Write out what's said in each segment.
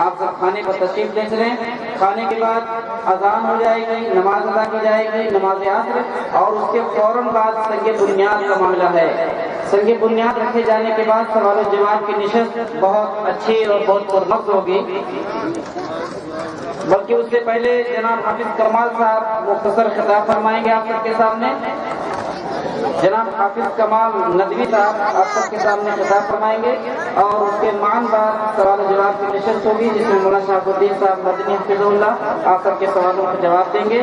آپ سب کھانے پر تشریف لے چلیں۔ کھانے کے بعد اذان ہو جائے گی، نماز ادا کی جائے گی، نماز عصر، اور اس کے فوراً بعد سنگ بنیاد کا معاملہ ہے۔ سنگ بنیاد رکھے جانے کے بعد سوال و جواب کی نشست بہت اچھی اور بہت پرمغز ہوگی، بلکہ اس سے پہلے جناب حافظ کمال صاحب مختصر خطاب فرمائیں گے آپ سب کے سامنے۔ جناب حافظ کمال ندوی صاحب آپ سب کے سامنے خطاب فرمائیں گے، اور اس کے معاً بعد سوال و جواب کی نشست ہوگی، جس میں مولانا شہاب الدین صاحب مدنی حفظہ اللہ آپ سب کے سوالوں کا جواب دیں گے۔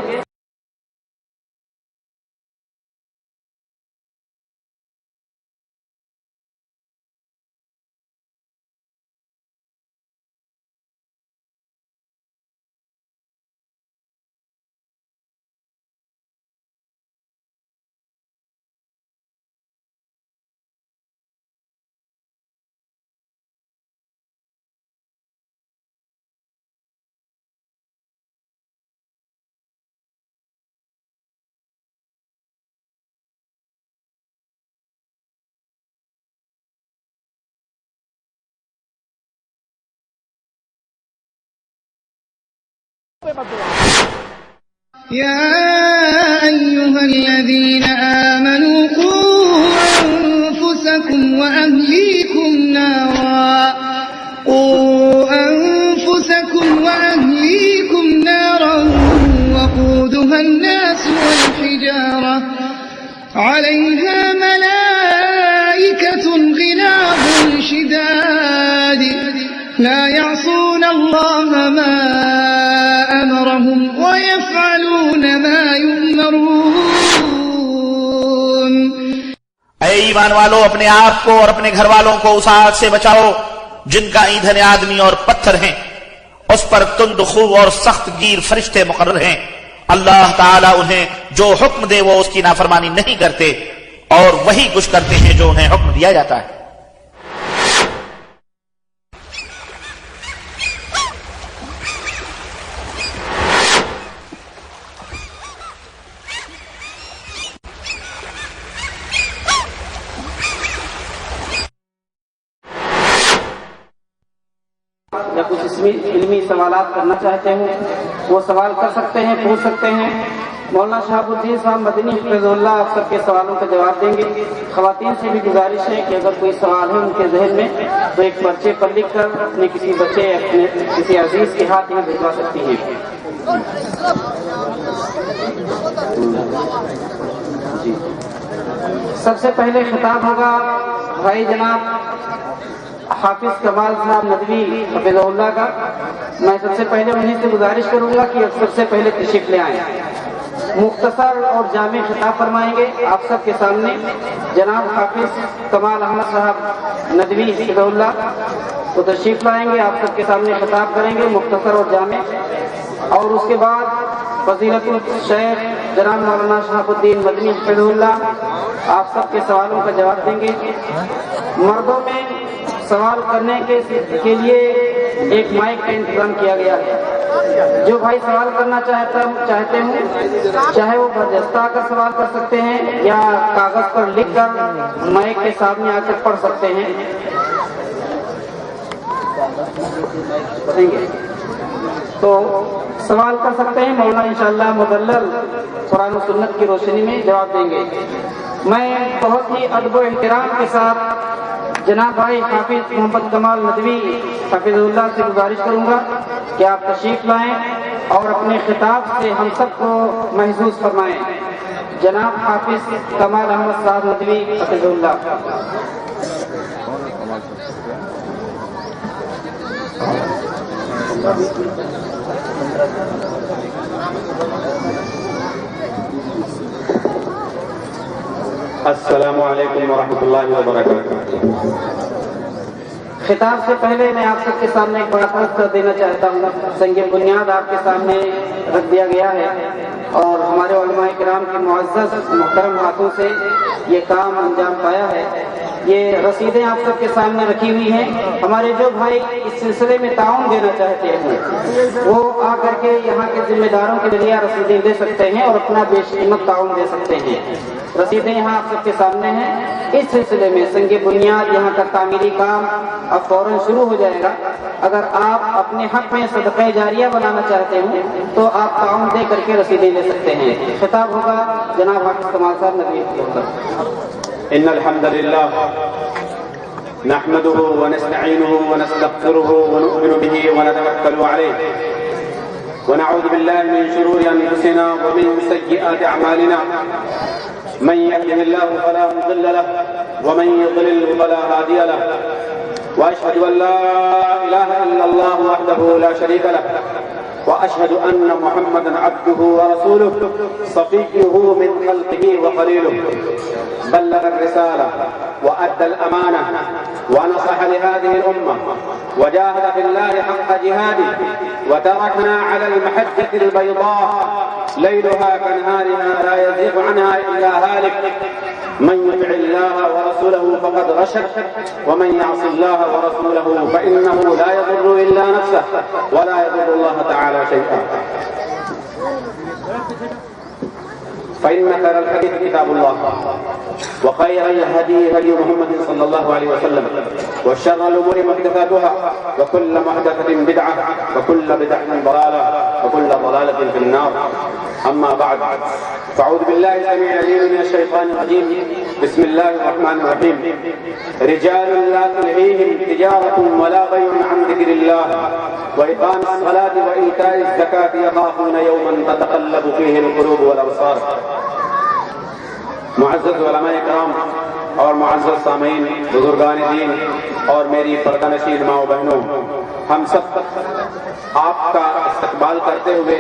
يا أيها الذين آمنوا قوا أنفسكم وأهليكم نارا وقودها الناس والحجارة عليها ملائكة غلاظ شداد لا يعصون الله ما أمرهم ويفعلون ما يؤمرون۔ اے ایمان والو، اپنے آپ کو اور اپنے گھر والوں کو اس آگ سے بچاؤ جن کا ایندھن آدمی اور پتھر ہیں، اس پر تند خو اور سخت گیر فرشتے مقرر ہیں۔ اللہ تعالیٰ انہیں جو حکم دے وہ اس کی نافرمانی نہیں کرتے، اور وہی کچھ کرتے ہیں جو انہیں حکم دیا جاتا ہے۔ یا کچھ علمی سوالات کرنا چاہتے ہیں وہ سوال کر سکتے ہیں، پوچھ سکتے ہیں۔ مولانا شہاب الدین صاحب مدنی حفظہ اللہ آپ سب کے سوالوں کا جواب دیں گے۔ خواتین سے بھی گزارش ہے کہ اگر کوئی سوال ہے ان کے ذہن میں تو ایک پرچے پر لکھ کر اپنے کسی بچے اپنے کسی عزیز کے ہاتھ میں بھجوا سکتی ہیں۔ جی، سب سے پہلے خطاب ہوگا بھائی جناب حافظ کمال صاحب ندوی حفظہ اللہ کا۔ میں سب سے پہلے انہیں سے گزارش کروں گا کہ سب سے پہلے تشریف لے آئیں، مختصر اور جامع خطاب فرمائیں گے آپ سب کے سامنے۔ جناب حافظ کمال احمد صاحب ندوی حفظہ اللہ وہ تشریف لائیں گے، آپ سب کے سامنے خطاب کریں گے مختصر اور جامع، اور اس کے بعد فضیلت الشیخ جناب مولانا شہاب الدین مدنی حفظہ اللہ آپ سب کے سوالوں کا جواب دیں گے۔ مردوں میں سوال کرنے کے لیے ایک مائک کا انتظام کیا گیا ہے۔ جو بھائی سوال کرنا چاہتے ہیں چاہے وہ برجستہ کر سوال کر سکتے ہیں یا کاغذ پر لکھ کر مائک کے سامنے آ کر پڑھ سکتے ہیں۔ تو سوال کر سکتے ہیں، مولانا انشاءاللہ مدلل قرآن و سنت کی روشنی میں جواب دیں گے۔ میں بہت ہی ادب و احترام کے ساتھ جناب بھائی حافظ محمد کمال ندوی حفظہ اللہ سے گزارش کروں گا کہ آپ تشریف لائیں اور اپنے خطاب سے ہم سب کو محظوظ فرمائیں۔ جناب حافظ کمال احمد صاحب ندوی حفظہ اللہ۔ السلام علیکم ورحمۃ اللہ وبرکاتہ۔ خطاب سے پہلے میں آپ سب کے سامنے ایک بڑا عرض کر دینا چاہتا ہوں۔ سنگ بنیاد آپ کے سامنے رکھ دیا گیا ہے، اور ہمارے علماء کرام کے معزز محترم ہاتھوں سے یہ کام انجام پایا ہے۔ یہ رسیدیں آپ سب کے سامنے رکھی ہوئی ہیں. ہمارے جو بھائی اس سلسلے میں تعاون دینا چاہتے ہیں وہ آ کر کے یہاں کے ذمہ داروں کے ذریعہ رسیدیں دے سکتے ہیں اور اپنا بیش قیمت تعاون دے سکتے ہیں. رسیدیں یہاں آپ سب کے سامنے ہیں. اس سلسلے میں سنگ بنیاد یہاں کا تعمیری کام اب فوراً شروع ہو جائے گا. اگر آپ اپنے حق میں صدقہ جاریہ بنانا چاہتے ہیں تو آپ تعاون دے کر کے رسیدیں لے سکتے ہیں. خطاب ہوگا جناب حافظ کمال صاحب ندوی پر. إن الحمد لله نحمده ونستعينه ونستغفره ونؤمن به ونتوكل عليه ونعوذ بالله من شرور أنفسنا ومن سيئات أعمالنا من يهده الله فلا مضل له ومن يضلل فلا هادي له وأشهد أن لا إله إلا الله وحده لا شريك له وأشهد أن محمدا عبده ورسوله صفيه من خلقه وخليله بلغ الرسالة وأدى الأمانة ونصح لهذه الأمة وجاهد في الله حق جهاده وتركنا على المحجة البيضاء ليلها كنهارها لا يزيغ عنها إلا هالك من يطع الله ورسوله فقد رشد ومن يعص الله ورسوله فإنه لا يضر إلا نفسه ولا يضر الله تعالى شيئا. فإن خير الحديث كتاب الله وخير الهدي هدي محمد صلى الله عليه وسلم وشر الأمور محدثاتها وكل محدثة بدعة وكل بدعة ضلالة وكل ضلالة في النار. أما بعد فأعوذ بالله السميع العليم من الشيطان الرجيم. بسم الله الرحمن الرحيم. رجال لا تلهيهم تجارة ولا بيع عن ذكر الله وإقام الصلاة وإيتاء الزكاة يخافون يوما تتقلب فيه القلوب والأبصار. معزز علماء کرام اور معزز سامعین، بزرگان دین اور میری پردہ نشین ماں و بہنوں، ہم سب آپ کا استقبال کرتے ہوئے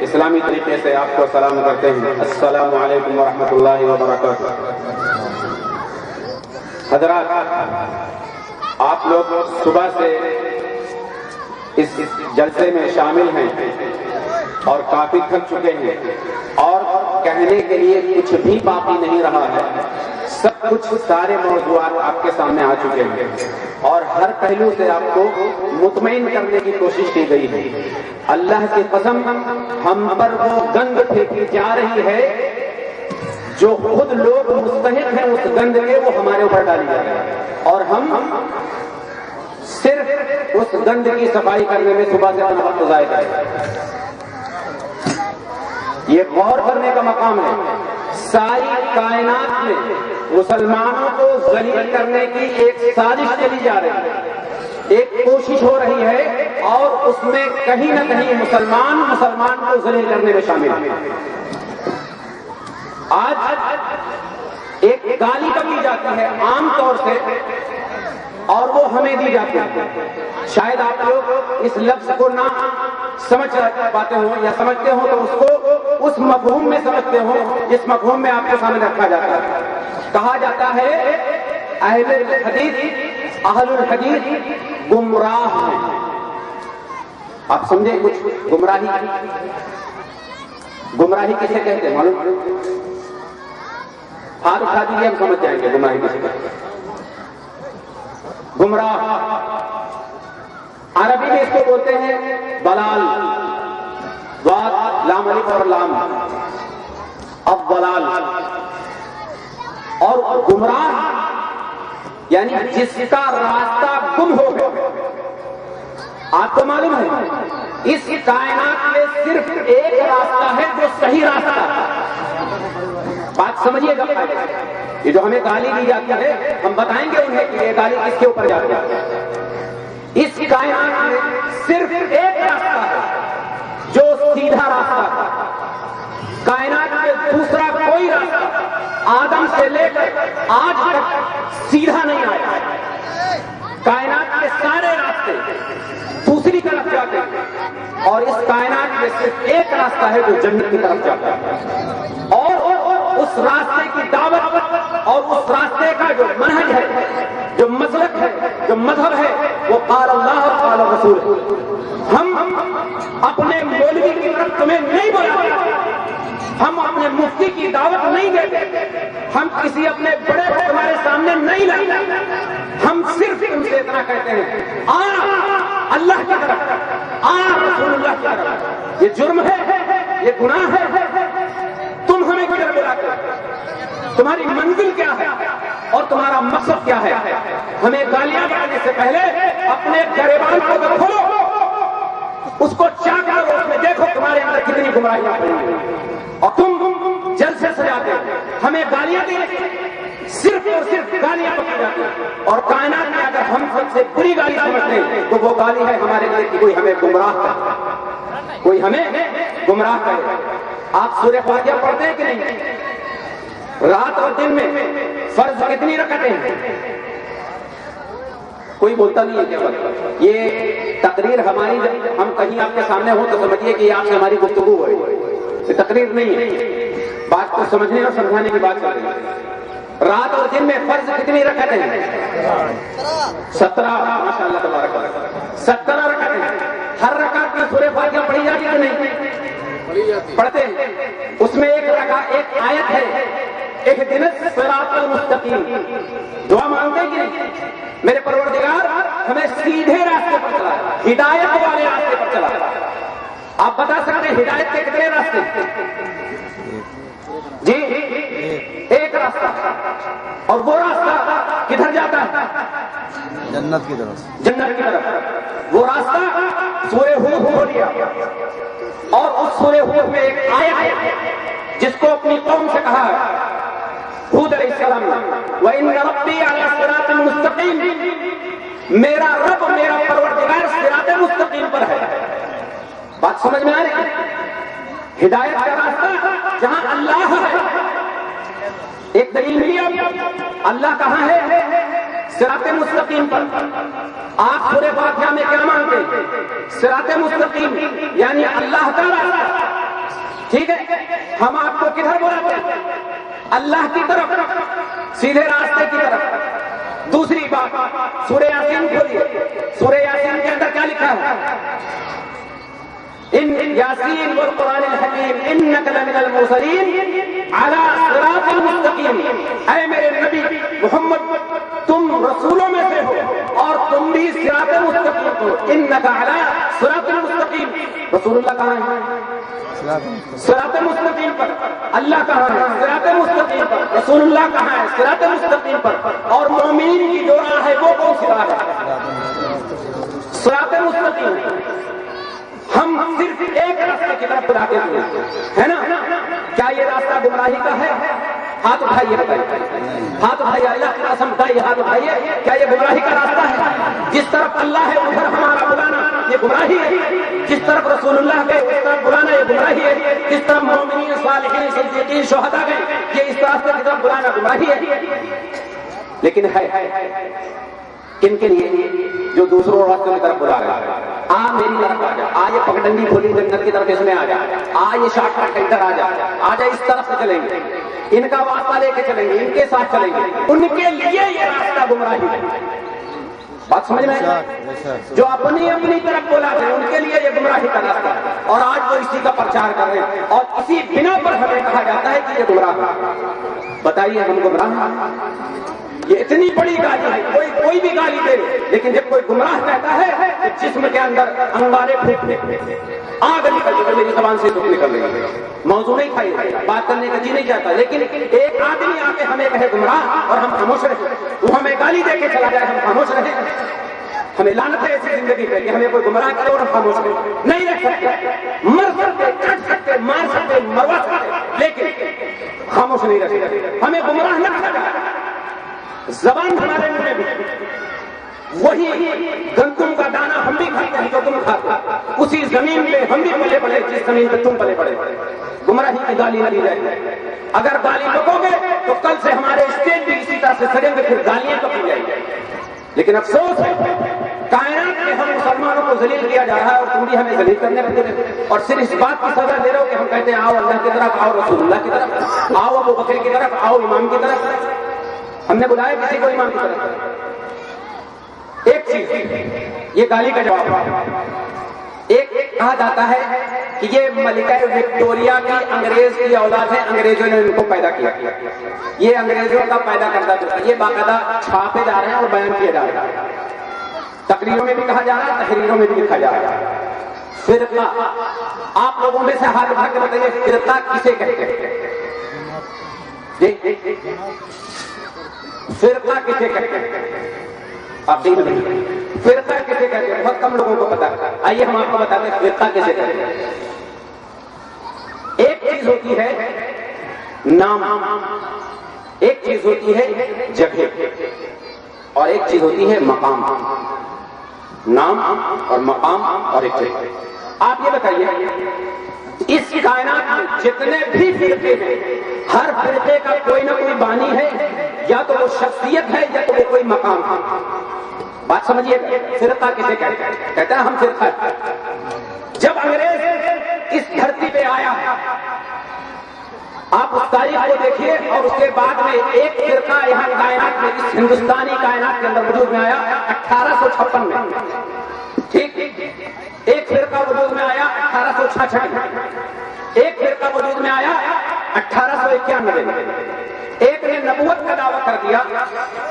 اسلامی طریقے سے آپ کو سلام کرتے ہیں. السلام علیکم ورحمۃ اللہ وبرکاتہ. حضرات، آپ لوگ صبح سے اس جلسے میں شامل ہیں اور کافی تھک چکے ہیں اور کہنے کے لیے کچھ بھی باقی نہیں رہا ہے. سب کچھ سارے موضوعات آپ کے سامنے آ چکے ہیں اور ہر پہلو سے آپ کو مطمئن کرنے کی کوشش کی گئی ہے. اللہ کی قسم، ہم پر وہ گند پھینکی جا رہی ہے جو خود لوگ مستحق ہیں اس گند کے، وہ ہمارے اوپر ڈالی جا رہی ہے اور ہم صرف اس گند کی صفائی کرنے میں صبح سے اپنا وقت ضائع کریں. یہ غور کرنے کا مقام ہے. ساری کائنات میں مسلمانوں کو ذلیل کرنے کی ایک سازش چلی جا رہی ہے، ایک کوشش ہو رہی ہے اور اس میں کہیں نہ کہیں مسلمان کو ذلیل کرنے میں شامل ہے. آج ایک گالی کب دی جاتی ہے عام طور سے اور وہ ہمیں دی جاتی ہے. شاید آپ لوگ اس لفظ کو نہ سمجھ پاتے ہوں یا سمجھتے ہوں تو اس کو اس مفہوم میں سمجھتے ہوں جس مفہوم میں آپ کے سامنے رکھا جاتا ہے. کہا جاتا ہے اہل الحدیث گمراہ ہیں. آپ سمجھیں کچھ گمراہی کسے کہتے ہیں معلوم؟ ہاتھ اٹھا دیجیے، ہم سمجھ جائیں گے گمراہی کسے کہتے ہیں. گمراہ عربی میں اس کو بولتے ہیں بلال، واد لام الف اور لام اب بلال. اور گمراہ یعنی جس کا راستہ گم ہو گیا. آپ کو معلوم ہے اس کائنات میں صرف ایک راستہ ہے جو صحیح راستہ ہے. بات سمجھیے گا. یہ جو ہمیں گالی دی جاتی ہے ہم بتائیں گے انہیں کہ یہ گالی کس کے اوپر جاتی ہے. اس کائنات میں صرف ایک راستہ ہے جو سیدھا راستہ ہے. کائنات میں دوسرا کوئی راستہ آدم سے لے کر آج تک سیدھا نہیں آیا. کائنات کے سارے راستے دوسری طرف جاتے ہیں اور اس کائنات میں صرف ایک راستہ ہے جو جنت کی طرف جاتا ہے. اور اس راستے کی دعوت اور اس راستے کا جو منہج ہے، جو مسلک ہے، جو مذہب ہے، وہ قال اللہ اور قال رسول ہے. ہم اپنے مولوی کی طرف تمہیں نہیں بلاتے، ہم اپنے مفتی کی دعوت نہیں دیتے، ہم کسی اپنے بڑے کو تمہارے سامنے نہیں لاتے، ہم صرف ان سے اتنا کہتے ہیں آ اللہ کی طرف، آ رسول اللہ کی طرف۔ یہ جرم ہے، یہ گناہ ہے، تم ہمیں کدھر بلاتے ہو؟ تمہاری منزل کیا ہے اور تمہارا مقصد کیا ہے؟ ہمیں گالیاں بڑھانے سے پہلے اپنے گریبان کو کھولو، اس کو چاک کرو، اس میں دیکھو تمہارے اندر کتنی گمراہیاں پڑی ہیں، اور تم جلسے سجاتے ہمیں گالیاں دیں، صرف اور صرف گالیاں پکڑی جاتی ہیں، اور کائنات میں اگر ہم سب سے بری گالی سمجھتے ہیں تو وہ گالی ہے ہمارے لیے کہ کوئی ہمیں گمراہ کرے، کوئی ہمیں گمراہ کرے۔ آپ سورہ فاتحہ پڑھتے ہیں کہ نہیں؟ رات اور دن میں فرض کتنی رکعتیں ہیں؟ کوئی بولتا نہیں ہے کیا؟ یہ تقریر ہماری، جب ہم کہیں آپ کے سامنے ہو تو سمجھیے کہ آپ سے ہماری گفتگو ہے، یہ تقریر نہیں ہے، بات کو سمجھنے اور سمجھانے کی بات کر رہے ہیں۔ رات اور دن میں فرض کتنی رکعتیں ہیں؟ 17، ماشاء اللہ تبارک اللہ، 17 رکعتیں ہیں۔ ہر رکعت میں سورہ فاتحہ پڑھی جاتی ہے نہیں؟ پڑھتے ہیں، اس میں ایک آیت ہے، اہدنا الصراط المستقیم، دعا مانگتے ہیں کہ نہیں؟ میرے پروردگار ہمیں سیدھے راستے پر چلا، ہدایت والے راستے پر چلا۔ آپ بتا سکتے ہیں ہدایت کے کتنے راستے؟ جی ایک راستہ، اور وہ راستہ کدھر جاتا ہے؟ جنت کی طرف، جنت کی طرف۔ وہ راستہ سورہ ہود کو لیا، اور اس سورہ ہود میں ایک آیت ہے جس کو اپنی قوم سے کہا ہے ہود علیہ السلام نے، وَإِنَّ رَبِّي عَلَىٰ صِرَاطٍ مُسْتَقِيمٍ، میرا رب، میرا پروردگار صراط مستقیم پر ہے۔ بات سمجھ میں آ رہی ہے؟ ہدایت کا راستہ جہاں اللہ ہے، ایک دلیل ملی اب، اللہ کہاں ہے؟ صراط مستقیم پر۔ آپ سورہ فاتحہ میں کیا مانگتے ہیں؟ صراط مستقیم، یعنی اللہ کا راستہ، ٹھیک ہے؟ ہم آپ کو کدھر بلاتے ہیں؟ اللہ کی طرف، سیدھے راستے کی طرف۔ دوسری بات، سورہ یاسین کھولیے، سورہ یاسین کے اندر کیا لکھا ہے؟ ان یاسین والقرآن الحکیم انک لمن المرسلین علی صراط مستقیم، اے میرے نبی محمد تم رسولوں میں سے ہو اور تم بھی صراط مستقیم ہو، انک علی صراط مستقیم۔ رسول اللہ کہاں ہے؟ صراط مستقیم پر۔ اللہ کہاں ہے؟ صراط مستقیم پر۔ رسول اللہ کہاں ہے؟ صراط مستقیم پر۔ اور مومنین کی جو راہ ہے وہ کون سی راہ ہے؟ صراط مستقیم۔ ہم صرف ایک راستے کی طرف بلاتے ہیں، ہے نا؟ کیا یہ راستہ گمراہی کا ہے؟ ہاتھ اٹھائیے، ہاتھ اٹھائیے، اللہ کی قسم بتائیے، ہاتھ اٹھائیے، کیا یہ گمراہی کا راستہ ہے؟ جس طرف اللہ ہے ادھر ہمارا بلانا یہ گمراہی ہے، جس طرف رسول اللہ گئے اس طرف بلانا یہ گمراہی ہے، جس طرف مومنین صالحین صدیقین شہداء گئے یہ اس راستے کی طرف بلانا گمراہی ہے۔ لیکن ہے کن کے لیے؟ جو دوسروں راستوں کی طرف بلا رہے ہیں۔ میری طرف آ جا، یہ پگڈنڈی کھولی جنت کی طرف اس میں آ جا، یہ شارٹ کٹ ادھر آ جا، اس طرف سے چلیں گے، ان کا واسطہ لے کے چلیں گے، ان کے ساتھ چلیں گے، ان کے لیے یہ راستہ گمراہی ہے۔ بات سمجھ میں؟ جو اپنی طرف بلاتے ہیں ان کے لیے یہ گمراہی کا راستہ ہے، اور آج وہ اسی کا پرچار کر رہے ہیں، اور اسی بنا پر ہمیں کہا جاتا ہے کہ یہ گمراہ ہے۔ بتائیے ہم گمراہ ہیں؟ یہ اتنی بڑی گالی ہے، کوئی بھی گالی دے، لیکن جب کوئی گمراہ کہتا ہے تو جسم کے اندر انگارے پھونکنے آگ نکل جائے، میری زبان سے دھوپ نکل رہی ہے، موضوع نہیں کھائی، بات کرنے کا جی نہیں چاہتا، لیکن ایک آدمی آ کے ہمیں کہے گمراہ اور ہم خاموش رہے، وہ ہمیں گالی دے کے چلا جائے ہم خاموش رہے، ہمیں لعنت ہے ایسی زندگی پہ کہ ہمیں کوئی گمراہ کرے اور ہم خاموش رہے، نہیں رہ سکتے، مر سکتے، کٹ سکتے، مار سکتے، مروا سکتے، لیکن خاموش نہیں رہ سکتے، ہمیں گمراہ نہ کہا جائے۔ زبان ہمارے منہ میں بھی وہی گندم کا دانہ ہم بھی کھاتے ہیں جو تم کھاتے، اسی زمین پہ ہم بھی پلے پڑے جس زمین پہ تم پلے پڑے۔ گمراہی کی گالی نہ دی جائے، اگر گالی بکو گے تو کل سے ہمارے اسٹیج بھی اسی طرح سے سڑیں گے، پھر گالیاں تو کی جائیں گی۔ لیکن افسوس ہے کائنات میں ہم مسلمانوں کو ذلیل کیا جا رہا ہے اور تم بھی ہمیں ذلیل کرنے لگے، اور صرف اس بات کی سزا دے رہے ہو کہ ہم کہتے ہیں آؤ اللہ کی طرف، آؤ رسول اللہ کی طرف، آؤ ابو بکر کی طرف، آؤ امام کی طرف۔ ہم نے بلایا کسی کو امام کی طرف؟ ایک چیز یہ گالی کا جواب ہے۔ ایک کہا جاتا ہے کہ یہ ملکہ وکٹوریا کی انگریز کی اولاد ہے، انگریزوں نے ان کو پیدا کیا، یہ انگریزوں کا پیدا کرتا تھا، یہ باقاعدہ چھاپے جا رہے ہیں اور بیان کیے جا رہے ہیں، تقریروں میں بھی کہا جا رہا ہے، تحریروں میں بھی لکھا جا رہا ہے۔ فرقہ، آپ لوگوں میں سے ہاتھ اٹھا کے بتائیے فرقہ کسے کہتے ہیں؟ فرقہ کسے کہتے ہیں؟ فرقہ کسے کہتے ہیں؟ بہت کم لوگوں کو پتا ہے، آئیے ہم آپ کو بتاتے ہیں فرقہ کسے کہتے ہیں۔ ایک چیز ہوتی ہے نام، ایک چیز ہوتی ہے جگہ، اور ایک چیز ہوتی ہے مقام۔ نام اور مقام اور ایک جگہ۔ آپ یہ بتائیے اس کائنات میں جتنے بھی فرقے ہیں، ہر فرقے کا کوئی نہ کوئی بانی ہے، یا تو وہ شخصیت ہے یا تو وہ کوئی مقام ہے۔ بات سمجھیے گا، فرقہ کسے کہتے ہیں؟ کہتے ہیں ہم فرقہ ہے۔ جب انگریز اس دھرتی پہ آیا، آپ اس تاریخ کو دیکھیے، اور اس کے بعد میں ایک فرقہ یہاں کائنات میں، اس ہندوستانی کائنات کے اندر وجود میں آیا 1856 میں، ٹھیک، ایک فرقہ وجود میں آیا 1866 میں، ایک فرقہ وجود میں آیا 1891 میں۔ ایک نے نبوت کا دعویٰ کر دیا،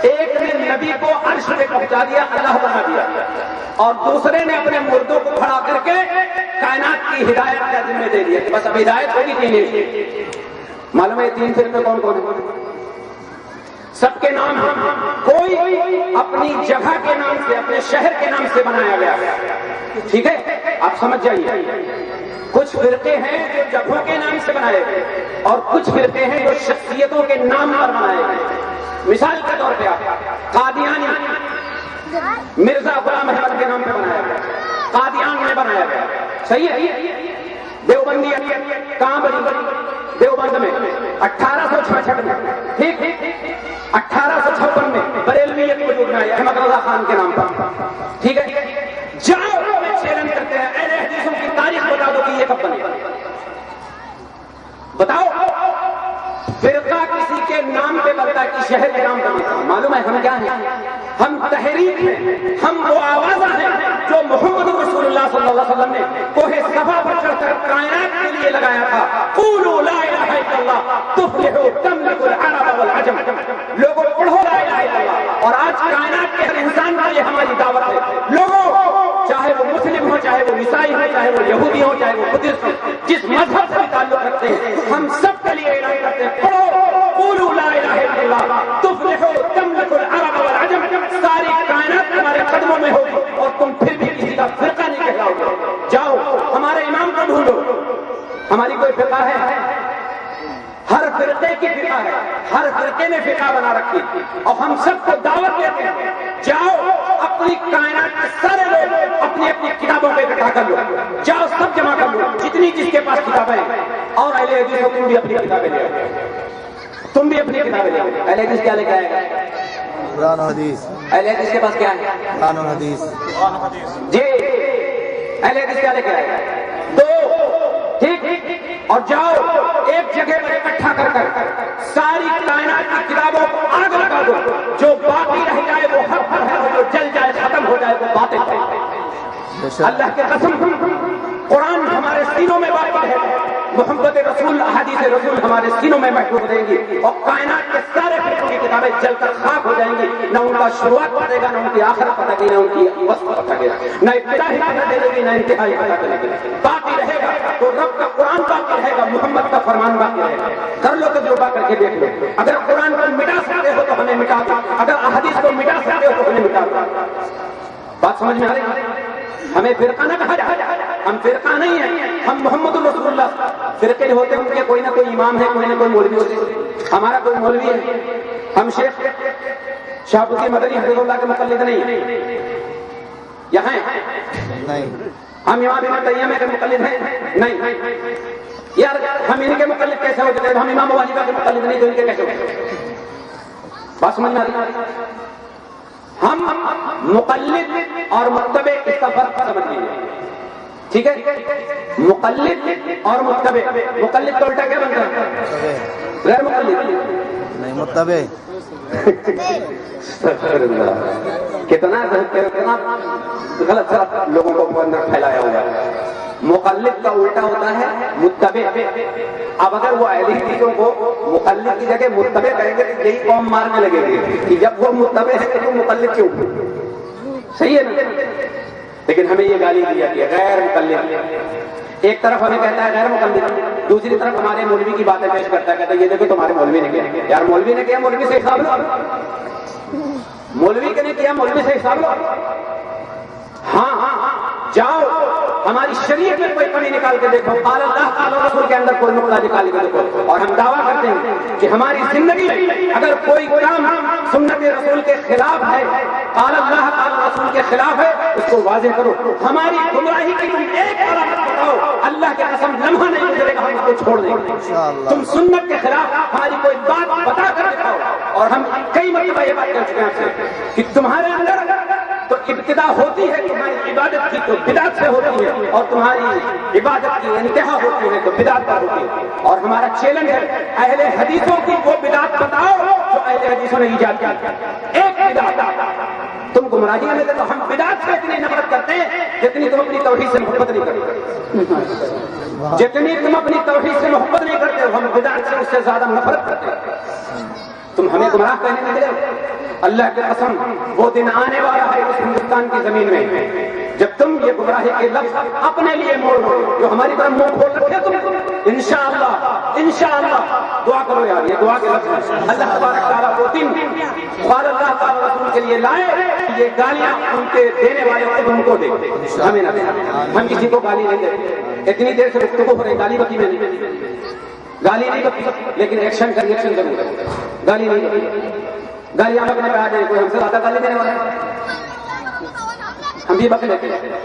ایک نے نبی کو عرش پہ پہنچا دیا، اللہ بنا دیا، اور دوسرے نے اپنے مردوں کو کھڑا کر کے کائنات کی ہدایت کا ذمہ دے دیا کہ بس اب ہدایت ہوگی تین۔ معلوم ہے تین فرقے کون کون ہیں؟ سب کے نام ہیں، کوئی اپنی جگہ کے نام سے، اپنے شہر کے نام سے بنایا گیا، ٹھیک ہے؟ آپ سمجھ جائیے، کچھ فرقے ہیں جو جگہوں کے نام سے بنائے گئے، اور کچھ فرقے ہیں جو شخصیتوں کے نام پر بنائے گئے۔ مثال کے طور پہ قادیانی مرزا غلام احمد کے نام پہ بنایا گیا، قادیان میں بنایا گیا، صحیح ہے؟ دیوبندی کہاں بنی؟ دیوبند میں 1866 میں، ٹھیک، 1856 میں بریلویت وجود میں آئی احمد رضا خان کے نام پر، ٹھیک ہے؟ جاؤ چیلنج کرتے ہیں، اہل حدیثوں کی تاریخ بتا دو کہ یہ کب بنے، بتاؤ۔ فرقہ کسی کے نام پہ بنتا ہے کہ شہر کے نام پہ بنتا ہے۔ معلوم ہے ہم کیا ہیں؟ ہم تحریک ہیں، ہم وہ آوازہ ہیں جو محمد رسول اللہ صلی اللہ علیہ وسلم نے کوہ صفا پر چڑھ کر کائنات کے لیے لگایا تھا۔ قولوا لا الہ الا اللہ تفلحوا تملکوا العرب والعجم، لوگوں پڑھو لا الہ الا اللہ۔ اور آج کائنات کے ہر انسان کے لیے ہماری دعوت ہے، لوگوں چاہے وہ مسلم ہو، چاہے وہ عیسائی ہو، چاہے وہ یہودی ہو، چاہے وہ بدھسٹ ہو، جس مذہب سے تعلق رکھتے ہیں، ہم سب کے لیے اعلان کرتے ہیں، قولوا لا الہ الا اللہ تفلحوا تملکوا العرب والعجم۔ ساری کائنات تمہارے قدموں میں ہوگی اور تم پھر بھی کسی کا فرقہ نہیں کہلاؤ گے۔ جاؤ ہمارے امام کو ڈھونڈو، ہماری کوئی فرقہ ہے؟ ہر فرقے کی فرقہ ہے، ہر فرقے نے فرقہ بنا رکھی، اور ہم سب کو دعوت دیتے ہیں، جاؤ اپنی کائنات کے سارے لوگ اپنی اپنی کتابوں پہ اکٹھا کر لو، جاؤ سب جمع کر لو جتنی جس کے پاس کتابیں ہیں، اور اہل حدیث کو تم بھی اپنی کتابیں لے آؤ، تم بھی اپنی کتابیں لے آؤ۔ اہل حدیث کیا لے کے آئے گا؟ قرآن و حدیث۔ اہل حدیث کے پاس کیا ہے؟ قرآن و حدیث۔ جی اہل حدیث کیا لے کے آئے گا؟ دو، ٹھیک، اور جاؤ ایک جگہ پر اکٹھا کر کر ساری کائنات کی کتابوں کو آگ لگا دو، جو باقی رہ جائے وہ حق ہے، اور جو جل جائے ختم ہو جائے وہ باطل ہے۔ اللہ کے قسم قرآن ہمارے سینوں میں باقی ہے، محمد رسول احادیث رسول ہمارے سینوں میں محفوظ رہیں گی، اور کائنات کے سارے فرقوں کی کتابیں جل کر خاک ہو جائیں گی، نہ ان کا شروعات پتہ گا، نہ ان کی آخرت پتہ گی، نہ ان کی وسط پتہ گا، نہ ابتدائی پتہ چلے گی، نہ انتہائی پتہ چلے گی۔ باقی رہے گا تو رب کا قرآن باقی رہے گا، محمد کا فرمان باقی رہے گا۔ کر لو تجربہ کر کے دیکھ لو، اگر قرآن کو مٹا سکتے ہو تو ہمیں مٹا دو، اگر احادیث کو مٹا سکتے ہو تو ہمیں مٹا دو۔ بات سمجھ میں آ رہی ہے؟ ہمیں فرقہ نہ کہا جائے، ہم فرقہ نہیں ہیں، ہم محمد رسول اللہ۔ فرقے ہوتے ہیں ان کے کوئی نہ کوئی امام ہے، کوئی نہ کوئی مولوی ہوتے ہیں، ہمارا کوئی مولوی ہے، ہم شیخ شاہ بخاری مدنی حفظہ اللہ کے مقلد نہیں، یہاں نہیں، ہم امام ابن تیمیہ کے مقلد ہیں نہیں۔ یار ہم ان کے مقلد کیسے ہو جاتے ہیں؟ ہم امام ابو حنیفہ کے مقلد نہیں تو ان کے کیسے ہو؟ بات سمجھ میں آ رہی ہے؟ ہم مقلد اور متبع اس کا فرق سمجھ لیجیے، ٹھیک ہے؟ مقلد اور متبع، مقلد تو الٹا کیا بنتا ہے؟ غیر مقلد نہیں، متبع۔ کتنا غلط سب لوگوں کو اندر پھیلایا ہوا ہے۔ مقلد کا الٹا ہوتا ہے متبع. اب اگر وہ اہل حدیثوں کو مقلد کی جگہ متبع کریں گے تو یہی قوم مارنے لگے گی کہ جب وہ متبع ہے تو مقلد کیوں؟ صحیح ہے نا؟ لیکن ہمیں یہ گالی دی جاتی ہے غیر مقلد. ایک طرف ہمیں کہتا ہے غیر مقلد, دوسری طرف ہمارے مولوی کی باتیں پیش کرتا ہے, کہتا ہے یہ دیکھو تمہارے مولوی نے کیا. یار مولوی نے کیا, مولوی سے حساب لو. مولوی نے کیا, مولوی سے حساب لو. ہاں جاؤ ہماری شریعت میں کوئی کمی نکال کے دیکھو, قال اللہ قال رسول کے اندر کوئی نقطہ نکال کے دیکھو. اور ہم دعویٰ کرتے ہیں کہ ہماری زندگی میں اگر کوئی کام سنت رسول کے خلاف ہے, قال اللہ قال رسول کے خلاف ہے, اس کو واضح کرو. ہماری گمراہی کی تم ایک علامت بتاؤ, اللہ کے قسم لمحہ نہیں گزرے گا ہم اس کو چھوڑ دیں گے. تم سنت کے خلاف ہماری کوئی بات بتا کر دکھاؤ. اور ہم کئی مرتبہ یہ بات کر چکے ہیں آپ سے کہ تمہارے اندر تو ابتدا ہوتی ہے تمہاری عبادت کی تو بدعت سے ہوتی ہے, اور تمہاری عبادت کی انتہا ہوتی ہے تو بدعت پر ہوتی ہے. اور ہمارا چیلنج ہے اہل حدیثوں کی وہ بدعت بتاؤ جو اہل حدیثوں نے ایجاد کی. ایک بدعت تم گمراہی میں تو ہم بدعت سے اتنی نفرت کرتے ہیں جتنی تم اپنی توحید سے محبت نہیں کرتے. جتنی تم اپنی توحید سے محبت نہیں کرتے ہم بدعت سے اس سے زیادہ نفرت کرتے ہیں. تم ہمیں گمراہ کہنے لگے. اللہ کی قسم وہ دن آنے والا ہے اس ہندوستان کی زمین میں جب تم یہ گمراہی کے لفظ اپنے لیے موڑ دو جو ہماری طرف منہ کھول رکھے تم. انشاءاللہ دعا کرو یار, یہ دعا کے لفظ اللہ تبارک تعالیٰ وہ دن قال اللہ تعالیٰ رسول کے لیے لائے. یہ گالیاں ان کے دینے والے خود ان کو دے, ہمیں نہ دیں. ہم کسی کو گالی نہیں دیتے. اتنی دیر سے گفتگو ہو رہی, گالی بکی میں نہیں, گالی نہیں بکی, لیکن ایکشن کا ریئیکشن ضرور ہے. گالی نہیں بکی, گالی ہم اپنے پہ آ جائے, کوئی ہم سے زیادہ گالی دینے والا ہے. ہم بھی بک لیتے ہیں,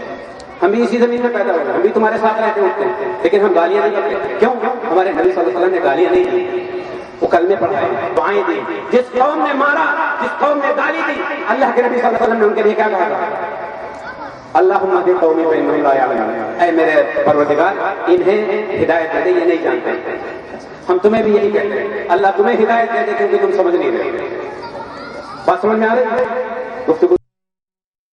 ہم بھی اسی زمین میں پیدا ہوئے, ہم بھی تمہارے ساتھ رہتے اٹھتے ہیں, لیکن ہم گالیاں نہیں کرتے. کیوں؟ ہمارے نبی صلی اللہ علیہ وسلم نے گالیاں نہیں دی, وہ کلمے پڑھائے, دعائیں دی. جس قوم نے مارا, جس قوم نے گالی دی, اللہ کے نبی صلی اللہ علیہ وسلم نے ان کے لیے کیا کہا تھا؟ اللہم اہد قومی فانہم لا یعلمون. اے میرے پروردگار انہیں ہدایت دے دے, یہ نہیں جانتے. ہم تمہیں بھی یہی کہتے ہیں, اللہ تمہیں ہدایت دے دے کیونکہ تم سمجھ نہیں رہے. بات سمجھ میں آ رہی ہے؟ گفتگو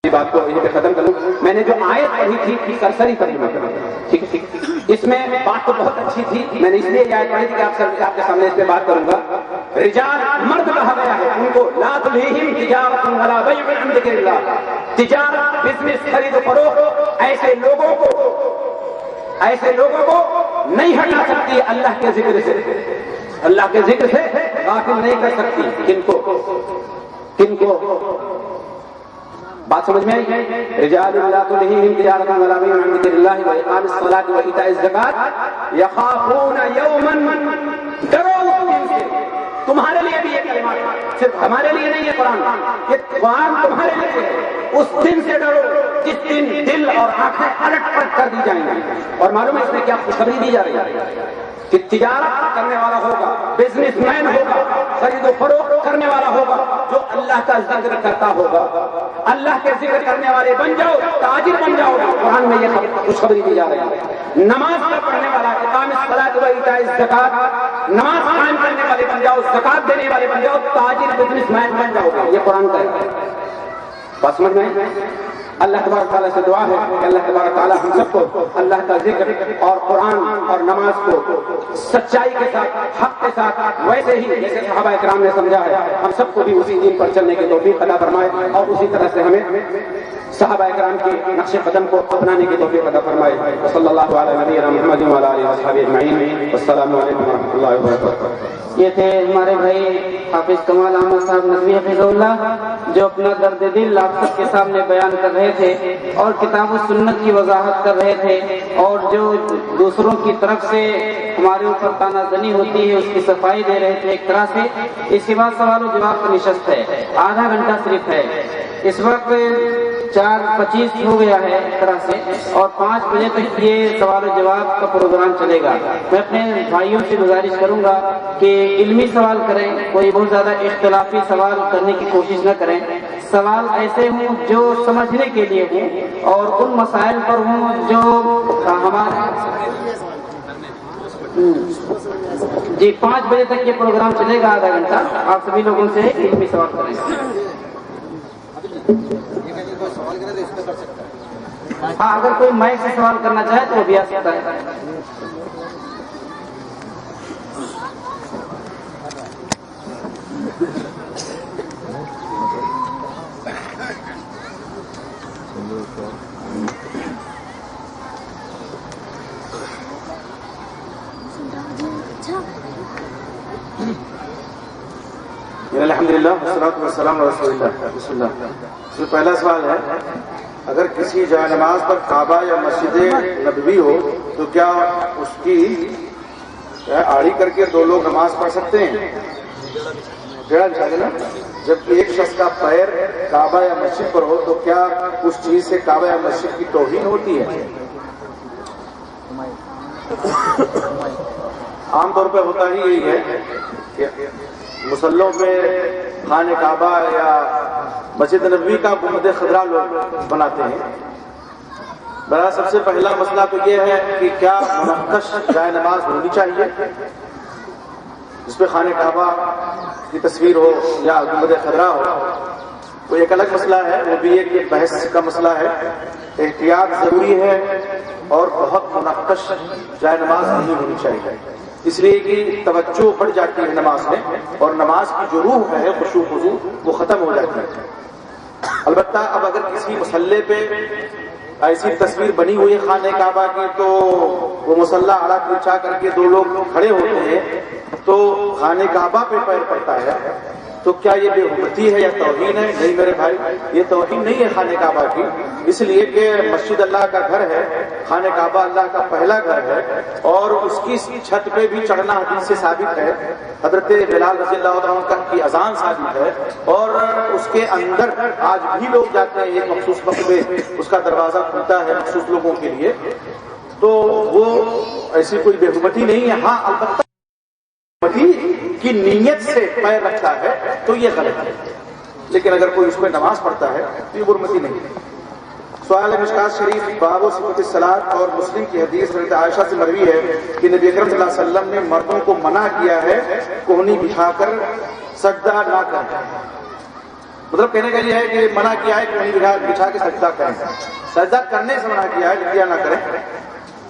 بات کو یہیں پہ ختم کروں. میں نے جو آیت پڑھی تھی سرسری ترجمہ کروں, ٹھیک ہے, اس میں بات تو بہت اچھی تھی. میں نے اس لیے یہ آیت پڑھی تھی کہ آپ کے سامنے اس پہ بات کروں گا. رجال مرد کہا گیا ہے ان کو, لا تلہیہم تجارت ولا بیع عن ذکر اللہ. تجارت, بزنس, خرید و فروخت ایسے لوگوں کو نہیں ہٹا سکتی اللہ کے ذکر سے. اللہ کے ذکر سے غافل نہیں کر سکتی. کن کو بات سمجھ میں آئی؟ رجال لا تلہیہم تجارت ولا بیع عن ذکر اللہ واقام الصلاۃ وایتاء الزکاۃ یخافون یوما, ڈرو اس دن سے. تمہارے لیے بھی یہ کلمات, صرف ہمارے لیے نہیں, یہ قرآن تمہارے لیے ہے. اس دن سے ڈرو جس دن دل اور آنکھیں الٹ پلٹ کر دی جائیں گی. اور معلوم ہے اس میں کیا خوشخبری دی جا رہی ہے کہ تجارت کرنے والا ہوگا, بزنس مین ہوگا, خرید و فروخت کرنے والا ہوگا جو اللہ کا ذکر کرتا ہوگا. اللہ کے ذکر کرنے والے بن جاؤ, تاجر بن جاؤ. قرآن میں یہ خوشخبری دی جا رہی ہے. نماز کا پڑھنے والا, اقام الصلاۃ و ایتاء الزکاۃ, نماز قائم کرنے والے بن جاؤ, زکات دینے والے بن جاؤ, تاجر بزنس مین بن جاؤ گے. یہ قرآن کا ہے. بات سمجھ میں اللہ تبارک تعالیٰ سے دعا ہے کہ اللہ تبارک تعالیٰ ہم سب کو اللہ کا ذکر اور قرآن اور نماز کو سچائی کے ساتھ, حق کے ساتھ, ویسے ہی جیسے صحابہ اکرام نے سمجھا ہے, ہم سب کو بھی اسی دین پر چلنے کی توفیق عطا فرمائے, اور اسی طرح سے ہمیں صحابہ اکرام کے نقش قدم کو اپنانے کی توفیق عطا فرمائے. صلی اللہ علیہ نبینا محمد وعلی آلہ وصحبہ اجمعین. السلام علیکم ورحمۃ اللہ وبرکاتہ. یہ تھے ہمارے بھائی حافظ کمال احمد صاحب ندوی حفظہ اللہ, جو اپنا درد دل آپ سب کے سامنے بیان کر رہے تھے اور کتاب و سنت کی وضاحت کر رہے تھے, اور جو دوسروں کی طرف سے ہمارے اوپر تانا زنی ہوتی ہے اس کی صفائی دے رہے تھے ایک طرح سے. اس کے بعد سوال و جواب کی نشست ہے, آدھا گھنٹہ صرف ہے. اس وقت 4:25 ہو گیا ہے ایک طرح سے, اور 5 بجے تک یہ سوال و جواب کا پروگرام چلے گا. میں اپنے بھائیوں سے گزارش کروں گا کہ علمی سوال کریں, کوئی بہت زیادہ اختلافی سوال کرنے کی کوشش نہ کریں. سوال ایسے ہوں جو سمجھنے کے لیے ہوں اور ان مسائل پر ہوں جو ہمارے جی 5 بجے تک یہ پروگرام چلے گا, آدھا گھنٹہ. آپ سبھی لوگوں سے علمی سوال کریں. ہاں اگر کوئی مائک سے سوال کرنا چاہے تو وہ بھی آ سکتا ہے. الحمدللہ والصلاۃ والسلام علی رسول اللہ. بسم اللہ. اس میں پہلا سوال ہے، اگر کسی جائے نماز پر کعبہ یا مسجد نبوی ہو تو کیا اس کی آڑی کر کے دو لوگ نماز پڑھ سکتے ہیں؟ ٹیڑھا بچھا کے نا. جبکہ ایک شخص کا پیر کعبہ یا مسجد پر ہو تو کیا اس چیز سے کعبہ یا مسجد کی توہین ہوتی ہے؟ عام طور پہ ہوتا ہی یہی ہے کہ مسلوں پہ خانہ کعبہ یا مسجد نبوی کا گنبد خضرا لوگ بناتے ہیں. برا سب سے پہلا مسئلہ تو یہ ہے کہ کیا منقش جائے نماز ہونی چاہیے جس پہ خانہ کعبہ کی تصویر ہو یا گنبد خضرا ہو؟ تو ایک الگ مسئلہ ہے، وہ بھی ایک بحث کا مسئلہ ہے. احتیاط ضروری ہے اور بہت منقش جائے نماز نہیں ہونی چاہیے، اس لیے کہ توجہ بڑھ جاتی ہے نماز میں اور نماز کی جو روح ہے خشوع خضوع وہ ختم ہو جاتی ہے. البتہ اب اگر کسی مصلی پہ ایسی تصویر بنی ہوئی ہے خانہ کعبہ کی تو وہ مصلی اڑا بچھا کر کے دو لوگ کھڑے ہوتے ہیں تو خانہ کعبہ پہ پیر پڑتا ہے، تو کیا یہ بے حرمتی ہے یا توہین ہے؟ نہیں میرے بھائی، یہ توہین نہیں ہے خانہ کعبہ کی، اس لیے کہ مسجد اللہ کا گھر ہے، خانہ کعبہ اللہ کا پہلا گھر ہے اور اس کی چھت پہ بھی چڑھنا حدیث سے ثابت ہے. حضرت بلال رضی اللہ عنہ کی اذان ثابت ہے اور اس کے اندر آج بھی لوگ جاتے ہیں. ایک مخصوص وقت پہ اس کا دروازہ کھلتا ہے مخصوص لوگوں کے لیے، تو وہ ایسی کوئی بے حرمتی نہیں ہے. ہاں البتہ کی نیت سے پیر رکھتا ہے تو یہ غلط ہے، لیکن اگر کوئی اس پہ نماز پڑھتا ہے تو یہ برمتی نہیں ہے. سوال مشکات شریف باب و صفت الصلاۃ اور مسلم کی حدیث حضرت عائشہ سے مروی ہے کہ نبی اکرم صلی اللہ علیہ وسلم نے مردوں کو منع کیا ہے کوہنی بچھا کر سجدہ نہ کریں. مطلب کہنے کا یہ ہے کہ منع کیا ہے کوہنی بچھا کے سجدہ کریں، سجدہ کرنے سے منع کیا ہے، لکھیا نہ کریں.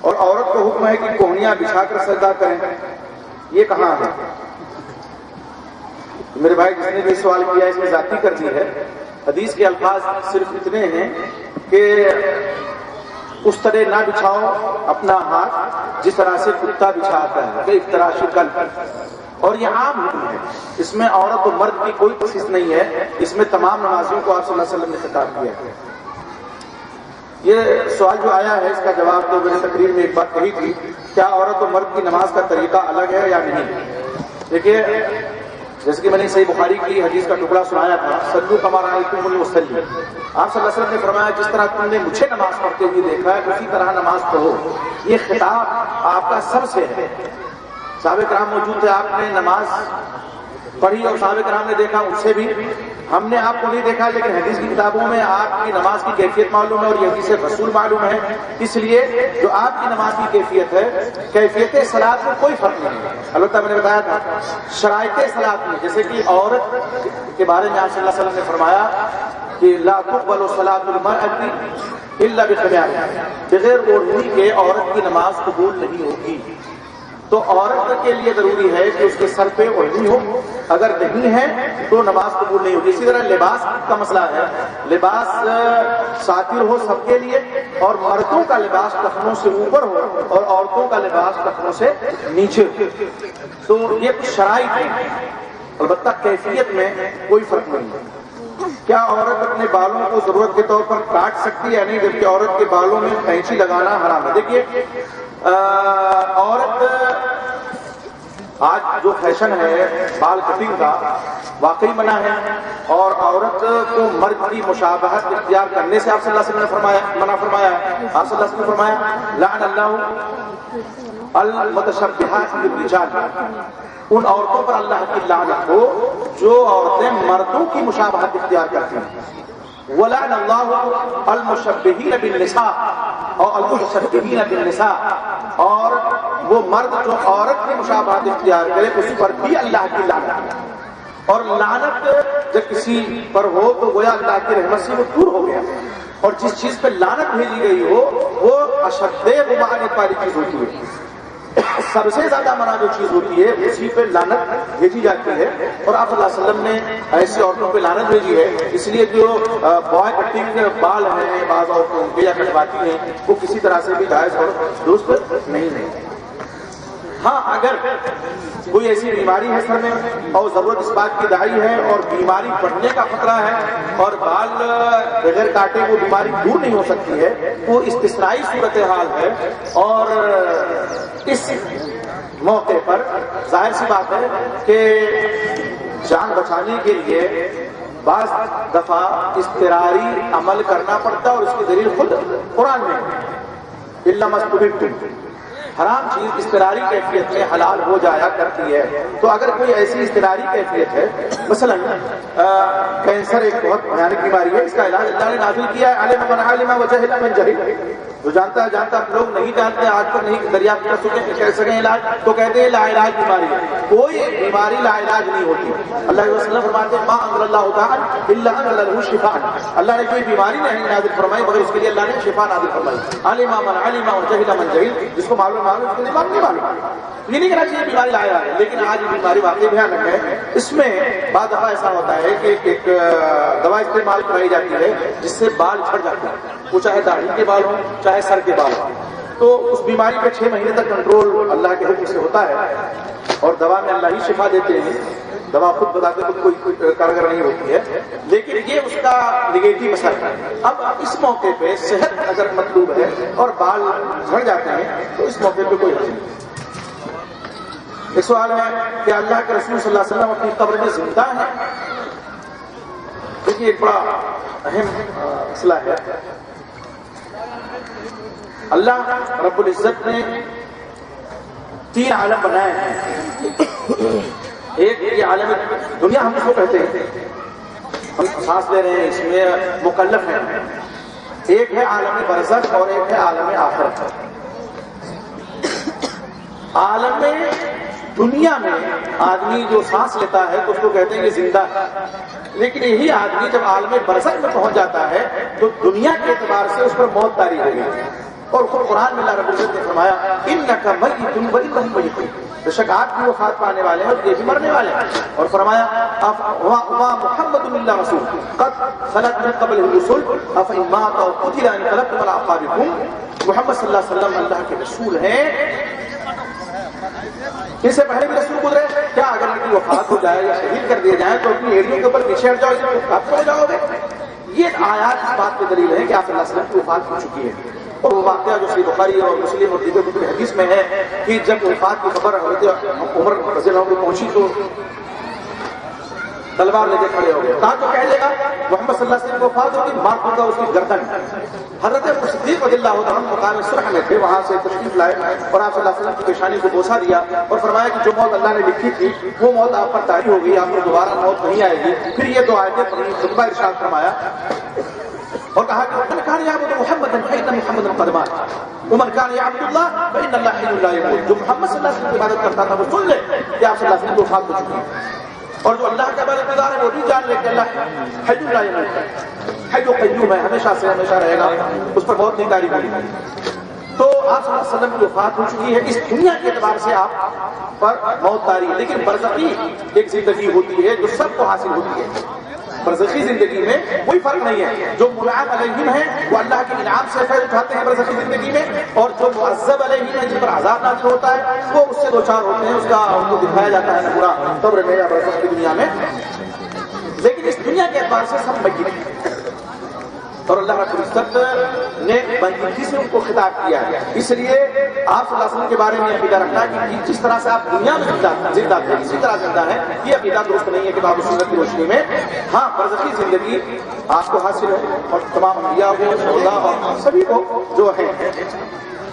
اور عورت کو حکم ہے کہ کوہنیاں بچھا کر سجدہ کریں. یہ کہاں ہے؟ میرے بھائی جس نے بھی سوال کیا اس میں ذاتی کر دی ہے. حدیث کے الفاظ صرف اتنے ہیں کہ اس طرح نہ بچھاؤ اپنا ہاتھ جس طرح سے کتا بچھاتا ہے، کہ افتراش قلب. اور یہ عام حکم ہے، اس میں عورت و مرد کی کوئی تخصیص نہیں ہے، اس میں تمام نمازیوں کو آپ صلی اللہ علیہ وسلم نے خطاب کیا ہے. یہ سوال جو آیا ہے اس کا جواب تو میں نے تقریر میں ایک بات کہی تھی، کیا عورت و مرد کی نماز کا طریقہ الگ ہے یا نہیں؟ دیکھیے جیسے کہ میں نے صحیح بخاری کی حدیث کا ٹکڑا سنایا تھا، صلو کما رأیتمونی اصلی. آپ صلی اللہ علیہ وسلم نے فرمایا جس طرح تم نے مجھے نماز پڑھتے ہوئے دیکھا ہے اسی طرح نماز پڑھو. یہ خطاب آپ کا سب سے ہے. صحابہ کرام موجود تھے، آپ نے نماز پڑھی اور صحابہ کرام نے دیکھا، ان سے بھی. ہم نے آپ کو نہیں دیکھا لیکن حدیث کی کتابوں میں آپ کی نماز کی کیفیت معلوم ہے اور یہ حدیث رسول معلوم ہے. اس لیے جو آپ کی نماز کی کیفیت ہے، کیفیت صلاۃ میں کوئی فرق نہیں ہے. البتہ میں نے بتایا تھا شرائط صلاۃ میں، جیسے کہ عورت کے بارے میں آپ صلی اللہ علیہ وسلم نے فرمایا کہ لا تقبل صلاۃ المرأة الا بخمار، بغیر اوڑھنی کے عورت کی نماز قبول نہیں ہوگی. تو عورت کے لیے ضروری ہے کہ اس کے سر پہ اوڑھنی ہو، اگر نہیں ہے تو نماز قبول نہیں ہوگی. اسی طرح لباس کا مسئلہ ہے، لباس ساتر ہو سب کے لیے، اور مردوں کا لباس ٹخنوں سے اوپر ہو اور عورتوں کا لباس ٹخنوں سے نیچے ہو. تو یہ کچھ شرائط ہے، البتہ کیفیت میں کوئی فرق نہیں ہے. کیا عورت اپنے بالوں کو ضرورت کے طور پر کاٹ سکتی ہے یا نہیں؟ جبکہ عورت کے بالوں میں قینچی لگانا حرام ہے. دیکھیے عورت آج جو فیشن ہے بال کٹنگ کا واقعی منع ہے، اور عورت کو مرد کی مشابہت اختیار کرنے سے آپ صلی اللہ علیہ وسلم نے فرمایا منع فرمایا ہے. آپ صلی اللہ علیہ وسلم نے فرمایا لعن اللہ المتشبہات بالرجال، ان عورتوں پر اللہ کی لعنت ہو جو عورتیں مردوں کی مشابہت اختیار کرتی ہیں. وَلَعْنَ اللَّهُ الْمُشَبِّهِينَ بِالنِّسَاءِ اور الْمُتَشَبِّهِينَ بِالنِّسَاءِ، اور وہ مرد جو عورت کی مشابہت اختیار کرے اس پر بھی اللہ کی لعنت ہے. اور لعنت جب کسی پر ہو تو گویا اللہ کی رحمت سے وہ دور ہو گیا. اور جس چیز پہ لعنت بھیجی گئی ہو وہ اشد ممانعت والی چیز ہوتی ہے. سب سے زیادہ منع جو چیز ہوتی ہے اسی پہ لعنت بھیجی جاتی ہے. اور آپ صلی اللہ علیہ وسلم نے ایسی عورتوں پہ لعنت بھیجی ہے. اس لیے جو بوائے کٹنگ بال ہیں بعض عورتوں کے یا کٹواتی ہیں وہ کسی طرح سے بھی جائز اور درست نہیں ہے. ہاں اگر کوئی ایسی بیماری ہے سر میں اور ضرورت اس بات کی دائی ہے اور بیماری بڑھنے کا خطرہ ہے اور بال بغیر کاٹے وہ بیماری دور نہیں ہو سکتی ہے, وہ استثنائی صورتحال ہے. اور اس موقع پر ظاہر سی بات ہے کہ جان بچانے کے لیے بعض دفعہ اضطراری عمل کرنا پڑتا ہے اور اس کی دلیل خود قرآن میں الا ما استحببتم, حرام چیز اضطراری کیفیت میں حلال ہو جایا کرتی ہے. تو اگر کوئی ایسی اضطراری کیفیت ہے, مثلا کینسر ایک بہت بھیانک بیماری ہے, اس کا علاج اللہ نے نازل کیا ہے علم من علم وجہل من جہل. جو جانتا ہے جانتا, لوگ نہیں جانتے آج تک نہیں دریافت کر سکیں علاج, تو کہتے ہیں لا علاج بیماری ہے. کوئی بیماری لا علاج نہیں ہوتی. اللہ علیہ وسلم فرماتے ہیں ما انزل اللہ تعالی الا انزل له شفاء, اللہ نے کوئی بیماری نہیں نازل فرمائی مگر اس کے لیے اللہ نے شفا نازل فرمائی. علم من علم وجہل من جہل, جس کو معلوم معلوم اس کو نہیں معلوم. یہ نہیں کہنا چاہیے بیماری لا علاج ہے, لیکن آج یہ بیماری واقعی بھیانک ہے. اس میں بعض دفعہ ایسا ہوتا ہے کہ ایک دوا استعمال کرائی جاتی ہے جس سے بال جھڑ جاتے ہیں, وہ چاہے داڑھی کے بال ہوں چاہے سر کے بال ہوں. تو اس بیماری پہ 6 مہینے تک کنٹرول اللہ کے حکم سے ہوتا ہے اور دوا میں اللہ ہی شفا دیتے ہیں. دوا خود بتاتے خود کوئی کارگر نہیں ہوتی ہے, لیکن یہ اس کا نگیٹو اثر ہے. اب اس موقع پہ صحت اگر مطلوب ہے اور بال جھڑ جاتے ہیں تو اس موقع پہ کوئی حرج نہیں. ایک سوال ہے کہ اللہ کے رسول صلی اللہ علیہ وسلم اپنی قبر میں زندہ ہیں. دیکھیے ایک بڑا اہم مسئلہ ہے. اللہ رب العزت نے 3 عالم بنائے ہیں. ایک یہ عالم دنیا ہم اس کو کہتے ہیں, ہم سانس لے رہے ہیں اس میں مکلف ہیں. ایک ہے عالم برزخ اور ایک ہے عالم آخرت. عالم دنیا میں آدمی جو سانس لیتا ہے تو اس کو کہتے ہیں کہ زندہ ہے, لیکن یہی آدمی جب عالم برزخ میں پہنچ جاتا ہے تو دنیا کے اعتبار سے اس پر موت طاری ہو گئی. اور قرآن میں اللہ رب العزت نے فرمایا انک میت وانہم میتون, بے شک آپ بھی وفات پانے والے ہیں اور یہ بھی مرنے والے ہیں. اور فرمایا وما محمد الا رسول قد خلت من قبلہ الرسل افإن مات او قتل انقلبتم علی اعقابکم. محمد صلی اللہ علیہ وسلم اللہ کے رسول ہیں, اس سے پہلے بھی رسول گزرے. کیا اگر ان کی وفات ہو جائے یا شہید کر دیے جائیں تو اپنی ایڑیوں کے اوپر پیچھے ہٹ جاؤ, آپ ہو جاؤ گے. یہ آیات اس بات کی دلیل ہے کہ آپ صلی اللہ علیہ وسلم کی وفات ہو چکی ہے. اور وہ واقعہ جو صحیح بخاری اور مسلم اور دیگر کتب حدیث میں ہے کہ جب وفات کی خبر حضرت عمر رضی اللہ عنہ کو پہنچی تو تلوار لے کے کھڑے ہو گئے. کہا تو کہہ لے گا محمد صلی اللہ علیہ وسلم کو وفات ہوگی, مار دوں گا اس کی گردن. حضرت صدیق رضی اللہ عنہ مقام صلح میں تھے, وہاں سے تشریف لائے اور آپ صلی اللہ علیہ وسلم کی پیشانی کو بوسہ دیا اور فرمایا کہ جو موت اللہ نے لکھی تھی وہ موت آپ پر طاری ہو گئی, آپ کو دوبارہ موت نہیں آئے گی. پھر یہ 2 آیتیں پڑھی, خطبہ ارشاد فرمایا اور کہا کہ من کان یعبد محمدا فإن محمدا قد مات ومن کان یعبد اللہ فإن اللہ حی لا یموت. جو محمد صلی اللہ علیہ وسلم کی عبادت کرتا تھا وہ سن لے کہ آپ صلی اللہ علیہ وسلم کی وفات ہو چکی ہے, اور جو اللہ کا عبادت گزار ہے وہ بھی جان لے کہ اللہ حی لا یموت, حی قیوم ہے, ہمیشہ سے ہمیشہ رہے گا, اس پر بہت نہیں تاریخ ہوگی. تو آپ صلی اللہ علیہ وسلم کی وفات ہو چکی ہے. اس دنیا کے اعتبار سے آپ پر موت طاری ہے, لیکن برزخی ایک زندگی ہوتی ہے جو سب کو حاصل ہوتی ہے. برزخی زندگی میں کوئی فرق نہیں ہے. جو منعم علیہم ہیں وہ اللہ کے انعام سے فائدہ اٹھاتے ہیں برزخی زندگی میں, اور جو معذب علیہم ہیں جن پر عذاب نازل ہوتا ہے وہ اس سے 2-4 ہوتے ہیں. اس کا ان کو دکھایا جاتا ہے پورا قبر میں یا برزخ کی دنیا میں. لیکن اس دنیا کے اعتبار سے سب میت ہیں. اور اللہ رب العزت نے بندگی سے ان کو خطاب کیا ہے. اس لیے آپ صلی اللہ علیہ وسلم کے بارے میں عقیدہ رکھنا کہ جس طرح سے آپ دنیا میں زندہ تھے اسی طرح زندہ ہے, یہ عقیدہ درست نہیں ہے کہ باب سنت کی روشنی میں. ہاں برزخی زندگی آپ کو حاصل ہے اور تمام انبیاء کو شہداء اور سبھی کو جو ہے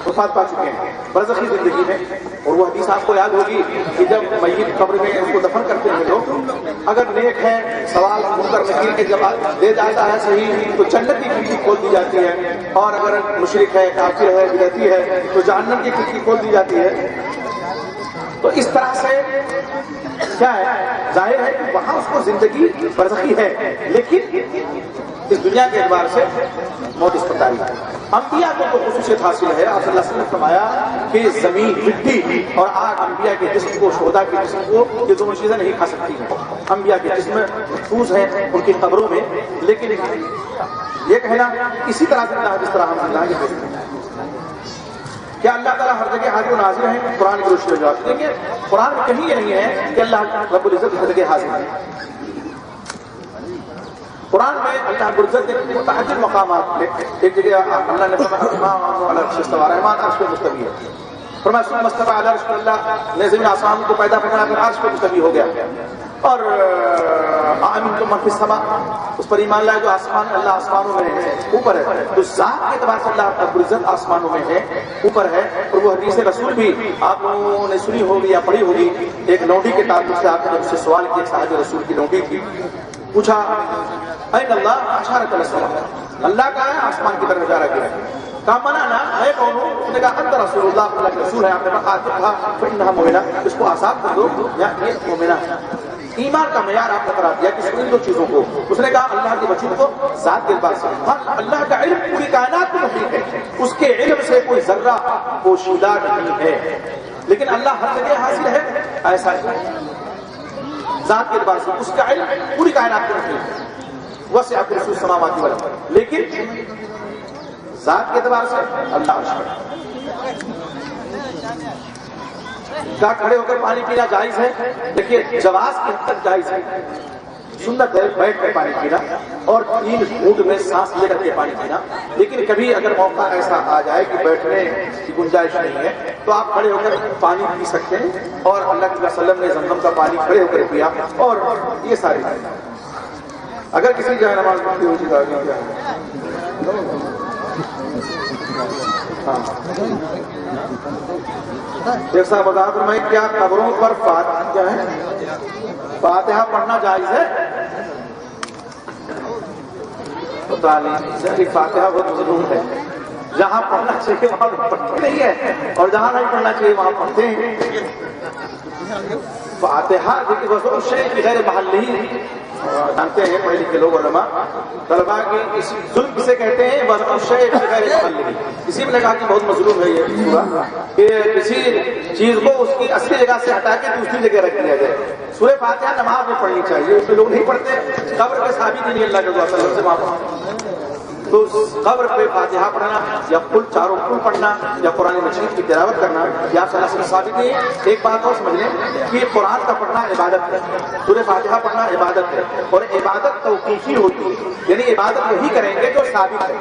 وفات پا چکے ہیں برزخی زندگی میں. اور وہ حدیث آپ کو یاد ہوگی کہ جب میت قبر میں اس کو دفن کرتے ہیں لوگ, اگر نیک ہے سوال منکر نکیر کے جواب دے جاتا ہے صحیح تو جنت کی کھڑکی کھول دی جاتی ہے, اور اگر مشرک ہے کافر ہے بدعتی ہے تو جہنم کی کھڑکی کھول دی جاتی ہے. تو اس طرح سے کیا ہے, ظاہر ہے کہ وہاں اس کو زندگی برزخی ہے, لیکن اس دنیا کے اعتبار سے موت اس پر تاری ہے. انبیاء کو تو خصوصیت حاصل ہے. آپ صلی اللہ علیہ وسلم نے فرمایا کہ زمین مٹی اور آگ انبیاء کے جسم کو شہداء کے جسم کو یہ دونوں چیزیں نہیں کھا سکتی ہیں. انبیاء کے جسم محفوظ ہیں ان کی قبروں میں، لیکن یہ کہنا اسی طرح سے اللہ جس طرح ہم اللہ کے کیا اللہ تعالیٰ ہر جگہ حاضر و ناظر ہیں؟ قرآن کی روشنی میں جواب دیکھیے قرآن میں کہیں یہ نہیں ہے کہ اللہ رب العزت ہر جگہ حاضر ہے. قرآن میں اللہ رب العزت نے متعدد مقامات میں ایک جگہ اللہ نے رحمان عرش پہ مستوی ہے. فرمایا ثم استوى على العرش، اللہ نے زمین آسمان کو پیدا فرمایا پھر عرش پہ مستوی ہو گیا. اور آمنتم من فی السماء، اس پر ایمان لائے جو آسمان اللہ آسمانوں میں ہے اوپر ہے. تو ذات کے اعتبار سے اللہ رب العزت آسمانوں میں ہے اوپر ہے. اور وہ حدیث رسول بھی آپ لوگوں نے سنی ہوگی یا پڑھی ہوگی. ایک لونڈی کے تعلق سے آپ نے اس سے سوال کیا، صاحب رسول کی لونڈی تھی، پوچھا این اللہ اشارت السماء، اللہ کا ہے آسمان کی طرف اشارہ کیا. کہا منع نہ میں کون ہوں؟ اس نے کہا انت رسول اللہ، اللہ کے رسول ہے. آپ نے کہا فانها مؤمنہ، اس کو آزاد کر دو یا یہ مؤمنہ. ایمان کا معیار آپ نے قرار دیا کہ ان دو چیزوں کو. اس نے کہا اللہ کے بچوں کو ذات کے اعتبار سے. ہاں اللہ کا علم پوری کائنات کو محیط ہے، اس کے علم سے کوئی ذرہ پوشیدہ نہیں ہے. لیکن اللہ ہر جگہ حاضر ہے ایسا نہیں. ذات کے اعتبار سے اس کا علم پوری کائنات کو محیط ہے. وسع کرسی السماوات والارض، لیکن ذات کے اعتبار سے اللہ عرش پر. کیا کھڑے ہو کر پانی پینا جائز ہے؟ دیکھیے جواز کی حد تک جائز ہے. سنت ہے بیٹھ کر پانی پینا اور 3 گھونٹ میں سانس لے کر کے پانی پینا. لیکن کبھی اگر موقع ایسا آ جائے کہ بیٹھنے کی گنجائش نہیں ہے تو آپ کھڑے ہو کر پانی پی سکتے ہیں. اور اللہ کے وسلم نے زمزم کا پانی کھڑے ہو کر پیا. اور یہ ساری اگر کسی جگہ نماز پڑھتی ہوئی ایک صاحب بتا فرمائے کیا قبروں پر فاتحہ پڑھنا جائز ہے؟ فاتحہ بہت ضرور ہے. جہاں پڑھنا چاہیے وہاں پڑھتے نہیں ہے اور جہاں نہیں پڑھنا چاہیے وہاں پڑھتے ہیں. فاتحہ دیکھیے شیء غیر محلی جانتے ہیں پڑھے لکھے لوگ علماء طلبا کی ظلم کسے کہتے ہیں؟ شیء غیر محلی. اسی میں نے کہا کہ بہت مظلوم ہے یہ کہ کسی چیز کو اس کی اصلی جگہ سے ہٹا کے دوسری جگہ رکھ دیا جائے. سورہ فاتحہ نماز میں پڑھنی چاہیے، اس میں لوگ نہیں پڑھتے. قبر پہ ثابت ہی نہیں اللہ کے وسلم سے وہاں پڑھتے. تو قبر پہ فاتحہ پڑھنا یا کل چاروں کل پڑھنا یا قرآن مجید کی تلاوت کرنا یا صلی اللہ علیہ وسلم ثابت نہیں ہے. ایک بات اور سمجھ لیں کہ قرآن کا پڑھنا عبادت ہے، سورہ فاتحہ پڑھنا عبادت ہے. اور عبادت توقیفی ہوتی ہے، یعنی عبادت وہی کریں گے جو ثابت ہے.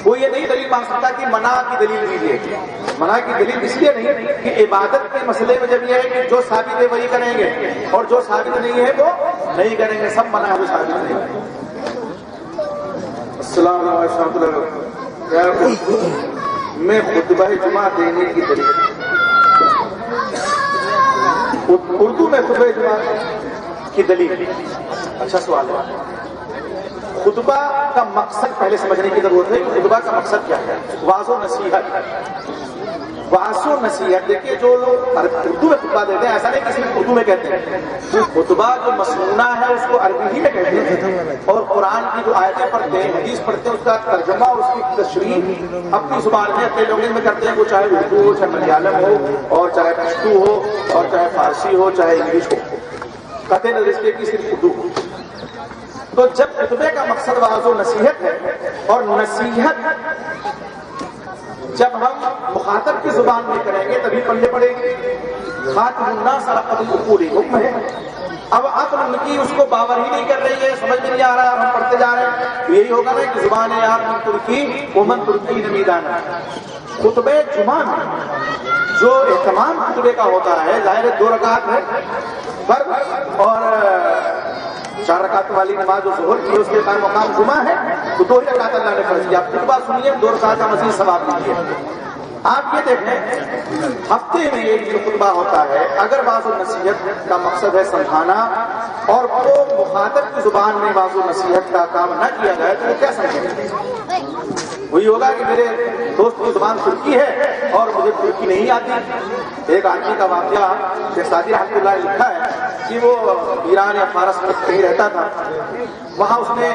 وہ یہ نہیں دلیل مان سکتا کہ منع کی دلیل دیجیے. منع کی دلیل اس لیے نہیں کہ عبادت کے مسئلے میں جب یہ ہے کہ جو ثابت ہے وہی کریں گے اور جو ثابت نہیں ہے وہ نہیں کریں گے. سب منع ہے وہ ثابت نہیں ہے. السلام علیکم میں خطبہ جمعہ دینے کی دلیل اردو میں خطبہ جمعہ کی دلیل. اچھا سوال ہے. خطبہ کا مقصد پہلے سمجھنے کی ضرورت ہے کہ خطبہ کا مقصد کیا ہے. واعظ و نصیحت. واعظ و نصیحت دیکھیے جو لوگ اردو میں خطبہ دیتے ہیں ایسا نہیں کسی اردو میں کہتے ہیں. خطبہ جو مسنونہ ہے اس کو عربی ہی میں کہتے ہیں. اور قرآن کی جو آیتیں پڑھتے ہیں حدیث پڑھتے ہیں اس کا ترجمہ اور اس کی تشریح اپنی زبان میں اپنے لینگویج میں کرتے ہیں. وہ چاہے اردو ہو، چاہے ملیالم ہو، اور چاہے پشتو ہو، اور چاہے فارسی ہو، چاہے انگلش ہو. قطع نظر اس کے کی صرف اردو ہو. تو جب خطبے کا مقصد واعظ و نصیحت ہے اور نصیحت جب ہم مخاطب کی زبان میں کریں گے تبھی پڑھنے پڑے گی. خاتم الناس عقل العقول حکم ہے. اب عقل ان کی اس کو باور ہی نہیں کر رہی ہے، سمجھ میں نہیں آ رہا ہے، ہم پڑھتے جا رہے ہیں. تو یہی ہوگا نا کہ زبان یار من ترکی ومن ترکی نمیدان. خطبے جمعہ میں جو اہتمام خطبے کا ہوتا ہے ظاہر 2 رکعت ہے فرض اور 4 رکعت والی نماز جو ظہر کی اس کے قائم مقام جمعہ ہے تو 2 رکعت اللہ نے فرض کیا. آپ خطبہ سنیے 2 رکعت کا مزید ثواب دیجیے. آپ یہ دیکھیں ہفتے میں ایک جو خطبہ ہوتا ہے اگر واعظ و نصیحت کا مقصد ہے سمجھانا اور وہ مخاطب کی زبان میں واعظ و نصیحت کا کام نہ کیا جائے تو وہ کیا سمجھیں گے؟ وہی ہوگا کہ میرے دوست کی زبان ترکی ہے اور مجھے ترکی نہیں آتی. ایک آدمی کا واقعہ شیخ سعدی رحمۃ اللہ لکھا ہے کہ وہ ایران یا فارس میں کہیں رہتا تھا، وہاں اس نے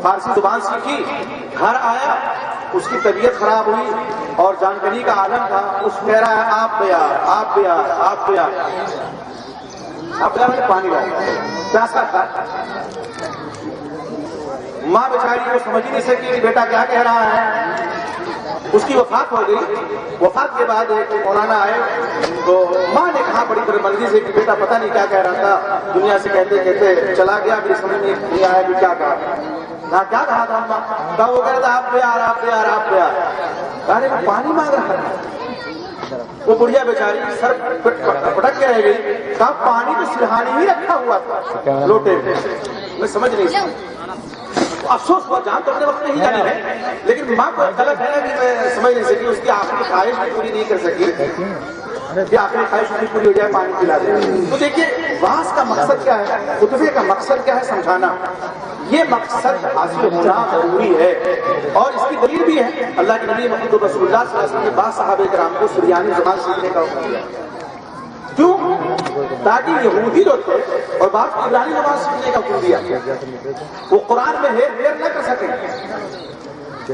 فارسی زبان سیکھی، گھر آیا، اس کی طبیعت خراب ہوئی اور جانکنی کا عالم تھا، اس کہہ رہا ہے آپ پیار آپ پیار آپ پیار، اب میں پانی لایا، پیاسا تھا۔ ماں بیچاری کو سمجھ نہیں سکی کہ بیٹا کیا کہہ رہا ہے، اس کی وفات ہو گئی۔ وفات کے بعد ایک مولانا آئے تو ماں نے کہا بڑی درمندی سے کہ بیٹا پتہ نہیں کیا کہہ رہا تھا، دنیا سے کہتے کہتے چلا گیا، میری سمجھ نہیں آیا کہ کیا کہا تھا، کیا کہا تھا اماں؟ کہا وہ کہہ رہا تھا آپ پیار آپ پیار آپ پیار، کہا وہ پانی مانگ رہا ہے۔ وہ بڑھیا بیچاری سر پٹک کے رہ گئی، کہا پانی تو سرہانے ہی رکھا ہوا تھا لوٹے پہ، میں سمجھ نہیں سکتا۔ افسوس ہوا، جان تو اپنے وقت میں ہی جانا ہے، لیکن ماں کو غلط ہے نا کہ میں سمجھ نہیں سکی، اس کی آخری خواہش بھی پوری نہیں کر سکی کہ آخری خواہش بھی پوری ہو جائے، پانی پلا دے۔ تو دیکھیے وعظ کا مقصد کیا ہے، خطبے کا مقصد کیا ہے، سمجھانا۔ یہ مقصد حاصل ہونا ضروری ہے، اور اس کی دلیل بھی ہے، اللہ کے نبی محمد رسول اللہ صلی اللہ علیہ وسلم نے بعض صحابہ کرام کو سریانی زبان سیکھنے کا حکم دیا۔ کیوں؟ تاکہ یہودی جو تھے اور بعض کو عبرانی زبان سیکھنے کا حکم دیا، وہ قرآن میں ہیر پھیر نہ کر سکیں۔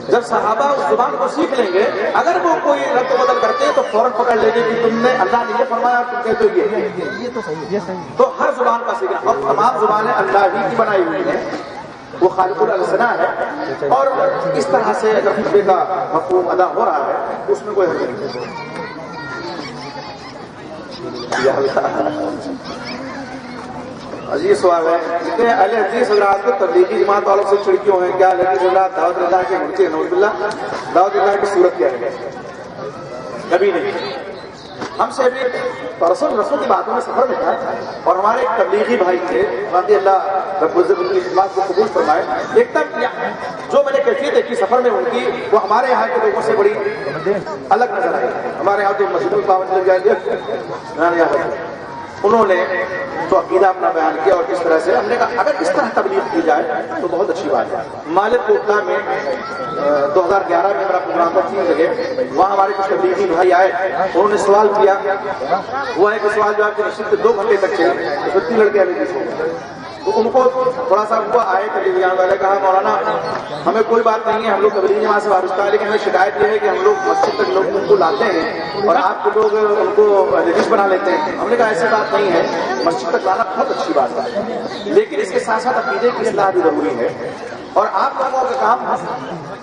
جب صحابہ اس زبان کو سیکھ لیں گے، اگر وہ کوئی رد و بدل کرتے ہیں تو فوراً پکڑ لیں گے کہ تم نے اللہ نے یہ فرمایا، تم کہتے ہو یہ۔ تو ہر زبان کا سیکھنا، اور تمام زبانیں اللہ ہی کی بنائی ہوئی ہیں، وہ خالق الالسنہ ہے، اور اس طرح سے اگر خطبے کا مفہوم ادا ہو رہا ہے اس میں کوئی حرج نہیں۔ عزیز سوال ہے کہ اہل حدیث حضرات کو تبلیغی جماعت والوں سے چھڑکیوں ہیں، کیا اہل حدیث حضرات دعوت اللہ کے منکر ہیں؟ نعوذ باللہ، دعوت اللہ کی صورت کیا ہے؟ کبھی نہیں۔ ہم سے بھی رسول کی باتوں میں سفر میں تھا، اور ہمارے ایک تبلیغی بھائی تھے، باقی اللہ رب العزت ان کی خدمات کو قبول فرمائے، ایک دم جو میں نے کیفیت دیکھی سفر میں ان کی، وہ ہمارے یہاں کے لوگوں سے بڑی الگ نظر آئی۔ ہمارے یہاں تو مسجد القامت لگ جائے، انہوں نے تو عقیدہ اپنا بیان کیا، اور کس طرح سے ہم نے کہا اگر اس طرح تبلیغ کی جائے تو بہت اچھی بات ہے۔ مالک کوٹلا میں 2011 میں میرا پروگرام تھا 3 جگہ، وہاں ہمارے کچھ تبلیغی بھائی آئے، انہوں نے سوال کیا، وہ ہے کہ سوال جواب کی نشست 2 گھنٹے تک چلے، 30 لڑکے آنے کی، تو ان کو تھوڑا سا وہ آئے تبلیغی جماعت والے، کہا مولانا ہمیں کوئی بات نہیں ہے، ہم لوگ تبلیغی جماعت سے وابستہ ہیں، لیکن ہمیں شکایت یہ ہے کہ ہم لوگ مسجد تک لوگ ان کو لاتے ہیں اور آپ کے لوگ ان کو ریلیز بنا لیتے ہیں۔ ہم نے کہا ایسی بات نہیں ہے، مسجد تک لانا بہت اچھی بات ہے، لیکن اس کے ساتھ ساتھ عقیدے کی اصلاح بھی ضروری ہے، اور آپ لوگوں کا کام ہے۔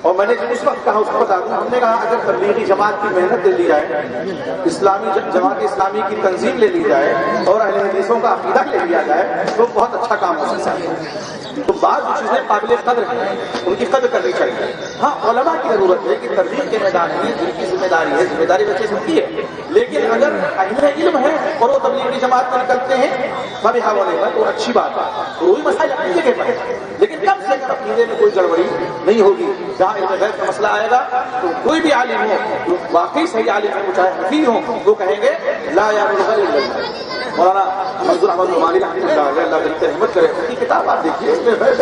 اور میں نے جو اس وقت کہا اس کو بتا دوں، ہم نے کہا اگر تبلیغی جماعت کی محنت لے لی جائے، اسلامی جماعت اسلامی کی تنظیم لے لی جائے، اور اہل حدیثوں کا عقیدہ لے لیا جائے تو بہت اچھا کام ہو سکتا ہے۔ تو بعض چیزیں قابل قدر ہیں، ان کی قدر کرنی چاہیے۔ ہاں علماء کی ضرورت ہے کہ ترغیب کے میدان میں جن کی ذمہ داری ہے، ذمہ داری بچے سنتی ہے، لیکن اگر اہل علم ہے اور وہ تبلیغی جماعت میں نکلتے ہیں بھابی حوالے پر تو اچھی بات ہے، تو وہی مسائل اپنی جگہ پر ہے، لیکن کم سے کم عقیدے میں کوئی گڑبڑی نہیں ہوگی۔ جہاں علم غیب کا مسئلہ آئے گا تو کوئی بھی عالم ہو جو واقعی صحیح عالم ہے، چاہے حفیظ ہو، وہ کہیں گے لا یعلم الغیب الا اللہ۔ مولانا منظور احمد نعمانی رحمۃ اللہ علیہ، اللہ تعالی رحمت کرے، ان کی کتاب آپ دیکھیے، اس میں غیب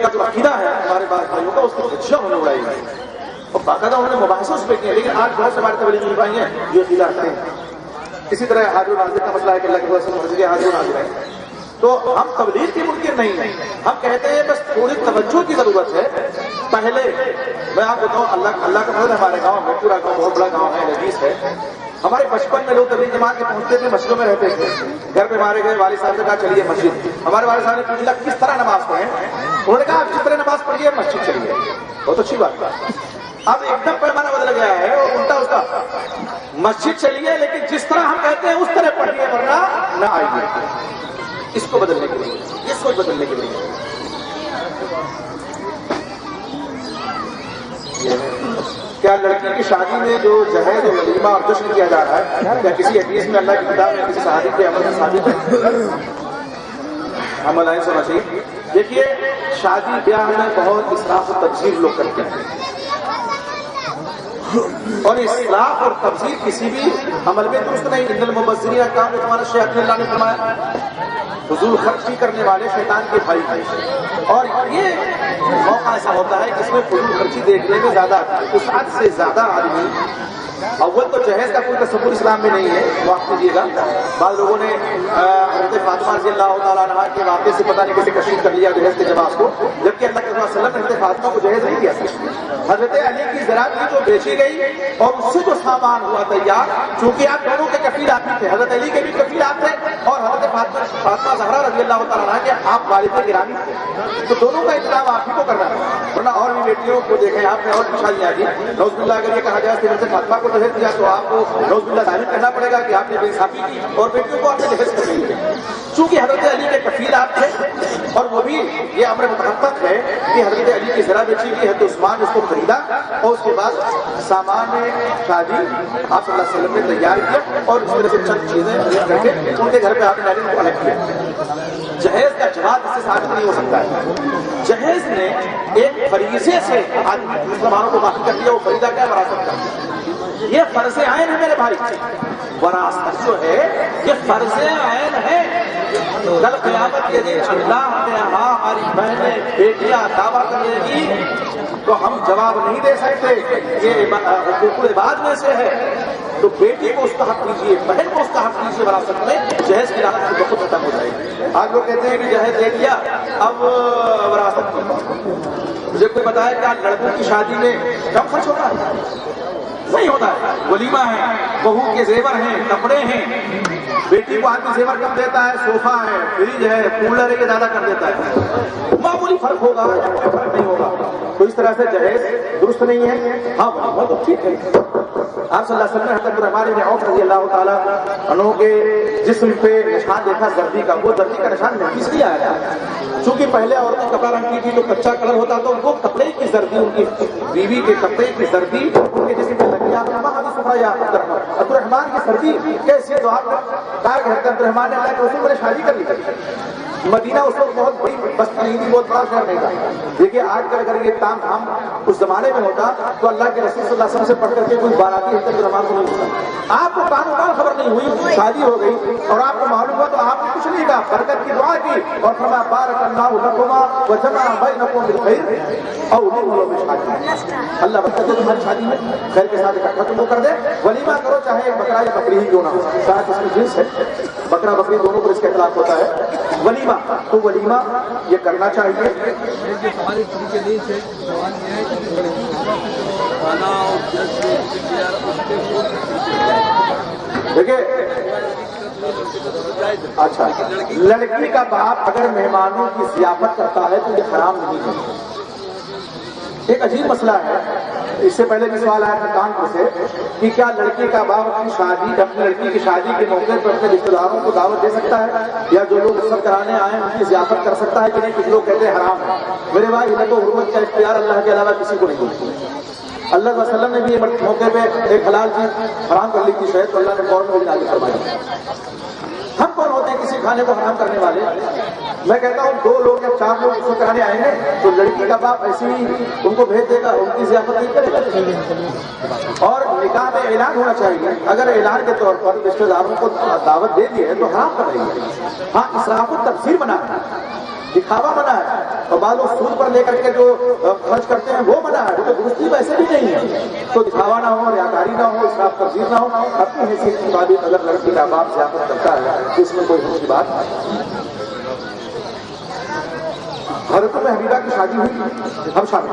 کا جو عقیدہ ہے ہمارے بعض بھائیوں کا، اس کو خدشہ ہونے اڑائی ہے، اور باقاعدہ انہوں نے مباحثہ اس پہ کیے، لیکن آج بہت سے ہمارے تبلیغی بھائی ہیں جو عقیدہ رکھتے ہیں۔ اسی طرح حاضر ناظر کا مسئلہ ہے کہ اللہ کے رسول مسجد کے حاضر ناظر ہیں، تو ہم تبلیغ کے منکر نہیں ہیں، ہم کہتے ہیں بس تھوڑی توجہ کی ضرورت ہے۔ پہلے میں آپ بتاؤں، اللہ کا فضل ہمارے گاؤں میں، پورا گاؤں بہت بڑا گاؤں ہے، لذیذ ہے، ہمارے بچپن میں لوگ تبلیغ جماعت کے پہنچتے تھے، مسجدوں میں رہتے تھے، گھر پہ ہمارے گئے، والد صاحب نے کہا چلیے مسجد، ہمارے والد صاحب نے پوچھا کس طرح نماز پڑھیں، انہوں نے کہا آپ جس طرح نماز پڑھیے مسجد چلیے، بہت اچھی بات ہے۔ اب ایک دم پیمانہ بدل گیا ہے اور الٹا اس کا، مسجد چلیے لیکن جس طرح ہم کہتے ہیں اس طرح پڑھیے ورنہ نہ آئیے۔ اس کو بدلنے کے لیے، یہ سوچ بدلنے کے لیے کیا لڑکی کی شادی میں جو جہیز اور ولیمہ اور جشن کیا جا رہا ہے، کیا کسی حدیث میں اللہ کی کتاب میں کسی صحابی کے عمل سے ثابت ہے؟ عمل آئے سونا چاہیے۔ دیکھیے شادی بیاہ میں بہت اسراف و تبذیر لوگ کرتے ہیں، اور اسراف اور تبذیر کسی بھی عمل میں درست نہیں۔ ان المبذرین کانوا اخوان الشیاطین، اللہ نے فرمایا فضول خرچی کرنے والے شیطان کے بھائی ہیں، اور یہ موقع ایسا ہوتا ہے کہ اس میں فضول خرچی دیکھنے میں زیادہ وسعت سے زیادہ آدمی اول تو جہیز کا کوئی تصور اسلام میں نہیں ہے، معاف کیجیے گا. بعض لوگوں نے حضرت فاطمہ رضی اللہ تعالیٰ عنہ کے واقعے سے پتہ نہیں کیسے کشف کر لیا جہیز کے جواز کو، جبکہ اللہ کے رسول صلی اللہ علیہ وسلم نے حضرت فاطمہ کو جہیز نہیں دیا. حضرت علی کی زراعت کی جو بیچی گئی اور اس سے جو سامان ہوا تیار، چونکہ آپ دونوں کے کفیل آپ تھے، حضرت علی کے بھی کفیل آپ تھے اور حضرت فاطمہ زہرا رضی اللہ تعالیٰ عنہ کے آپ والد گرامی تھے، تو دونوں کا انتظام آپ ہی کو کرنا ہے. ورنہ اور بھی بیٹیوں کو دیکھیں آپ نے اور بھی شادیاں کی، نوز باللہ اگر یہ کہا جائے کہ حضرت فاطمہ کو جہیز دیا تو آپ کو نوز باللہ ظاہر کرنا پڑے گا کہ آپ نے بے انصافی کی اور بیٹیوں کو آپ نے جہیز کر دی. چونکہ حضرت علی کے کفیل آپ تھے اور وہ بھی یہ امر متحقق ہے کہ حضرت علی کی زرع بیچی گئی، حضرت عثمان اس کو خریدا اور اس کے بعد سامان شادی آپ صلی اللہ علیہ وسلم نے تیار کیا اور اس طرح سے چند چیزیں کر کے ان کے گھر پہ آپ نے کو الگ کیا. جہیز کا جواب اس سے ثابت نہیں ہو سکتا ہے. جہیز نے ایک فریضے سے مسلمانوں کو باقی کر دیا. وہ فریضہ کیا؟ وراثت کا. یہ فرض عین ہے میرے بھائی. وراثت جو ہے یہ فرض عین ہے. کل قیامت کے دن اللہ کے یہاں ہماری بہنیں بیٹیاں دعویٰ کر لے گی تو ہم جواب نہیں دے سکتے، یہ حقوق العباد میں سے ہے. تو بیٹی کو اس کا حق دیجیے، بہن کو اس کا حق دیجیے. وراثت میں جہیز کی رعایت کی بہت ختم ہو جائے گی. آج لوگ کہتے ہیں کہ جہیز دے دیا اب وراثت کی. مجھے کوئی بتایا کہ آج لڑکوں کی شادی میں کم خرچ ہوتا ہے؟ نہیں ہوتا ہے. ولیمہ ہے، بہو کے زیور ہیں، کپڑے ہیں. بیٹی کو آدمی زیور کم دیتا ہے، صوفہ ہے، فریج ہے، کولر ہے، یہ زیادہ کر دیتا ہے. معمولی فرق ہوگا، فرق نہیں ہوگا. تو اس طرح سے جہیز درست نہیں ہے. ہاں وہ تو ٹھیک ہے. آپ صلی اللہ علیہ وسلم نے حضرت عبدالرحمن بن عوف رضی اللہ تعالیٰ عنہ کے جسم پہ نشان دیکھا زردی کا. وہ زردی کا نشان نہیں اس لیے آیا چونکہ پہلے عورتیں کپڑا رنگتی تھی تو کچا کلر ہوتا تو وہ کپڑے کی زردی، ان کی بیوی کے کپڑے کی زردی ان کے جسم پہ لگی. عبدالرحمن کی زردی کیسی؟ تو آپ کہا کہ حضرت عبدالرحمن نے اللہ کے رسول نے شادی کر لی تھی. مدینہ اس وقت بہت بڑی بستی نہیں تھی، بہت بڑا شہر نہیں تھا. دیکھیے آج کل اگر یہ تام جھام اس زمانے میں ہوتا تو اللہ کے رسول صلی اللہ علیہ وسلم سے پڑھ کر کے کوئی باراتی حضرت عبدالرحمن کو نہیں ہوتا. آپ کو کانوں کان خبر نہیں ہوئی، شادی ہو گئی اور آپ کو معلوم ہوا تو آپ نے کچھ نہیں کہا، برکت کی دعا کی اور فرمایا بارک اللہ لکما وجمع بینکم بالخیر اور اللہ برکت دے تمہاری شادی میں، خیر کے ساتھ اکٹھا تم کو کر دے. ولیمہ کرو چاہے ایک بکرا یا بکری ہی کیوں نہ ہو، شاید اس میں جنس ہے، بکرا بکری دونوں پر اس کا اختلاف ہوتا ہے. ولیمہ تو ولیمہ یہ کرنا چاہیے. دیکھیے اچھا، لڑکی کا باپ اگر مہمانوں کی ضیافت کرتا ہے تو یہ حرام نہیں ہے. ایک عجیب مسئلہ ہے. اس سے پہلے بھی سوال آیا تھا کانپور سے کہ کیا لڑکی کا باپ اپنی لڑکی کی شادی کے موقع پر اپنے رشتے داروں کو دعوت دے سکتا ہے یا جو لوگ رخصت کرانے آئے ہیں ان کی ضیافت کر سکتا ہے کہ نہیں؟ کچھ لوگ کہتے ہیں حرام ہے. میرے بھائی انہیں تو حرمت کا اختیار اللہ کے علاوہ کسی کو نہیں ہوتی. اللہ صلی اللہ علیہ وسلم نے بھی یہ موقع پہ ایک حلال چیز حرام کر لی تھی شاید، تو اللہ نے فوراً وہ بھی فرمایا. ہم کون ہوتے ہیں کسی کھانے کو حرام کرنے والے؟ میں کہتا ہوں 2 لوگ یا 4 لوگ اس کو کرانے آئیں گے تو لڑکی کا باپ ایسے ہی ان کو بھیج دے گا، ان کی ضیافت نہیں کرے گا. اور نکاح میں اعلان ہونا چاہیے. اگر اعلان کے طور پر رشتے داروں کو دعوت دے دی ہے تو حرام کر رہی ہے. ہاں اسراف و تبذیر منع ہے، دکھاوا منع ہے، اور بعض لوگ سود پر لے کر کے جو خرچ کرتے ہیں وہ منع ہے. تو درستی ویسے بھی نہیں ہے. تو دکھاوا نہ ہو، ریاکاری نہ ہو، اسراف تبذیر نہ ہو. اپنی حیثیت کے مطابق اگر لڑکی کا باپ ضیافت کرتا ہے تو اس میں کوئی دوسری بات نہیں. حضرت میں حبیبہ کی شادی ہوئی ہم شامل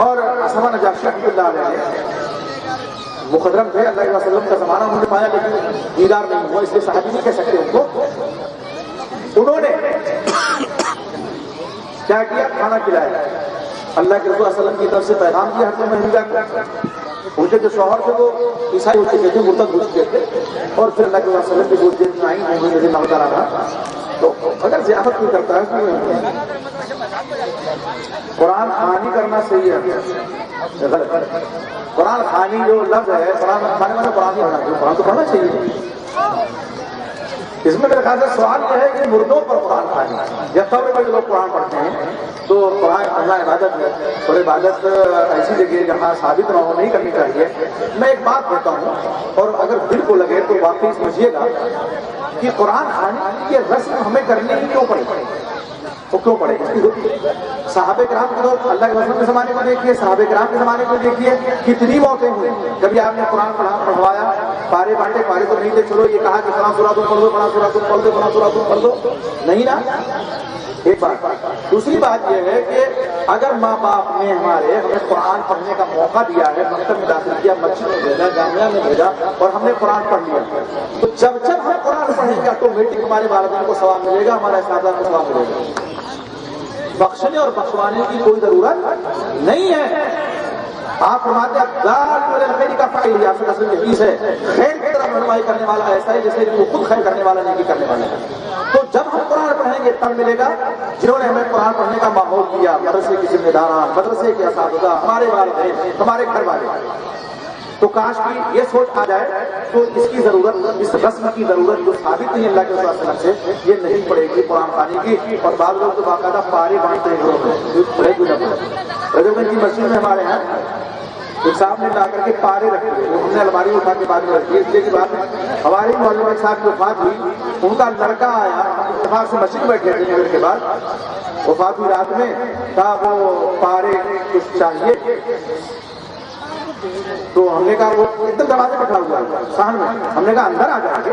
اور اسما نجاشی رحمۃ اللہ علیہ مخدرم تھے. اللہ علیہ وسلم کا زمانہ انہوں نے پایا لیکن دیدار نہیں ہوا، اس لیے صحابی نہیں کہہ سکتے ان کو. انہوں نے کیا کیا؟ کھانا کھلایا. اللہ کے رسول صلی اللہ علیہ وسلم کی طرف سے پیغام دیا حضرت محبوبہ کو. ان کے جو شوہر تھے وہ عیسائی ہو چکے تھے، مرتد ہو چکے تھے، اور پھر اللہ کے رسول صلی اللہ علیہ وسلم کی گود میں آئی انہوں نے نظر نہ رہا. تو اگر ضیافت کوئی کرتا ہے تو قرآن خوانی کرنا صحیح ہے، غلط. قرآن خوانی جو لفظ ہے، قرآن کھانے والے قرآن ہی ہونا چاہیے، قرآن تو پڑھنا چاہیے. اس میں میرے خیال سے سوال یہ ہے کہ مردوں پر قرآن خوانی یا قبر میں جو لوگ قرآن پڑھتے ہیں تو قرآن پڑھنا عبادت ہے، اور عبادت ایسی جگہ جہاں ثابت نہ ہو نہیں کرنی چاہیے. میں ایک بات کہتا ہوں اور اگر دل کو لگے تو واقعی سمجھیے گا کہ قرآن خوانی کی رسم ہمیں کرنی ہی کیوں پڑے. وہ کیوں پڑھے؟ صحابہ کرام کے دور اللہ کے رسول کے زمانے کو دیکھیے، صحابہ کرام کے زمانے کو دیکھیے، کتنی موتیں ہوئی. کبھی آپ نے قرآن پڑھوایا، پارے بانٹے، پارے تو نہیں تھے، چلو یہ کہا کہ فلاں سورہ تم پڑھ دو، فلاں سورہ تم پڑھ دو، فلاں سورہ تم پڑھ دو، نہیں نا. ایک بات. دوسری بات یہ ہے کہ اگر ماں باپ نے ہمیں قرآن پڑھنے کا موقع دیا ہے، مکتب میں داخل کیا، مسجد میں بھیجا، جامعہ میں بھیجا، اور ہم نے قرآن پڑھ لیا، تو جب ہم قرآن پڑھیں گے آٹومیٹک ہمارے والدین کو ثواب ملے گا، ہمارے اساتذہ کو ثواب ملے گا. بخشنے اور بخشوانے کی کوئی ضرورت نہیں ہے. آپ فرماتے ہیں خیر کا فائل، آپ سے حدیث ہے، خیر کی طرف رہنمائی کرنے والا ایسا ہے جیسے وہ خود خیر کرنے والا نیکی کرنے والا ہے. تو جب ہم قرآن پڑھیں گے تب ملے گا جنہوں نے ہمیں قرآن پڑھنے کا ماحول دیا، مدرسے کی ذمہ داران، مدرسے کے اساتذہ، ہمارے والدین، ہمارے گھر والے. تو کاش کی یہ سوچ آ جائے تو اس کی ضرورت، اس رسم کی ضرورت جو ثابت نہیں اللہ کے رسول صلی اللہ علیہ وسلم سے، یہ نہیں پڑے گی قرآن خوانی کی. اور بعض لوگ تو باقاعدہ پارے بانٹتے ہیں، پڑے گی نہ پڑے. رجب کی مسجد میں ہمارے یہاں ایک صاحب نے لا کر کے پارے رکھے، وہ ہم نے الماری اٹھا کے بعد میں رکھی. اس لیے کی بات ہماری معلوم ایک صاحب کی وفات ہوئی، ان کا لڑکا آیا، اتفاق سے مسجد بیٹھے تھے مغرب کے بعد، وفات ہوئی رات میں، کہا وہ پارے کچھ چاہیے. تو ہم نے کہا وہ ایک دم دروازے پہ کھڑا ہوا ہے صحن میں، ہم نے کہا اندر آ جائیں گے.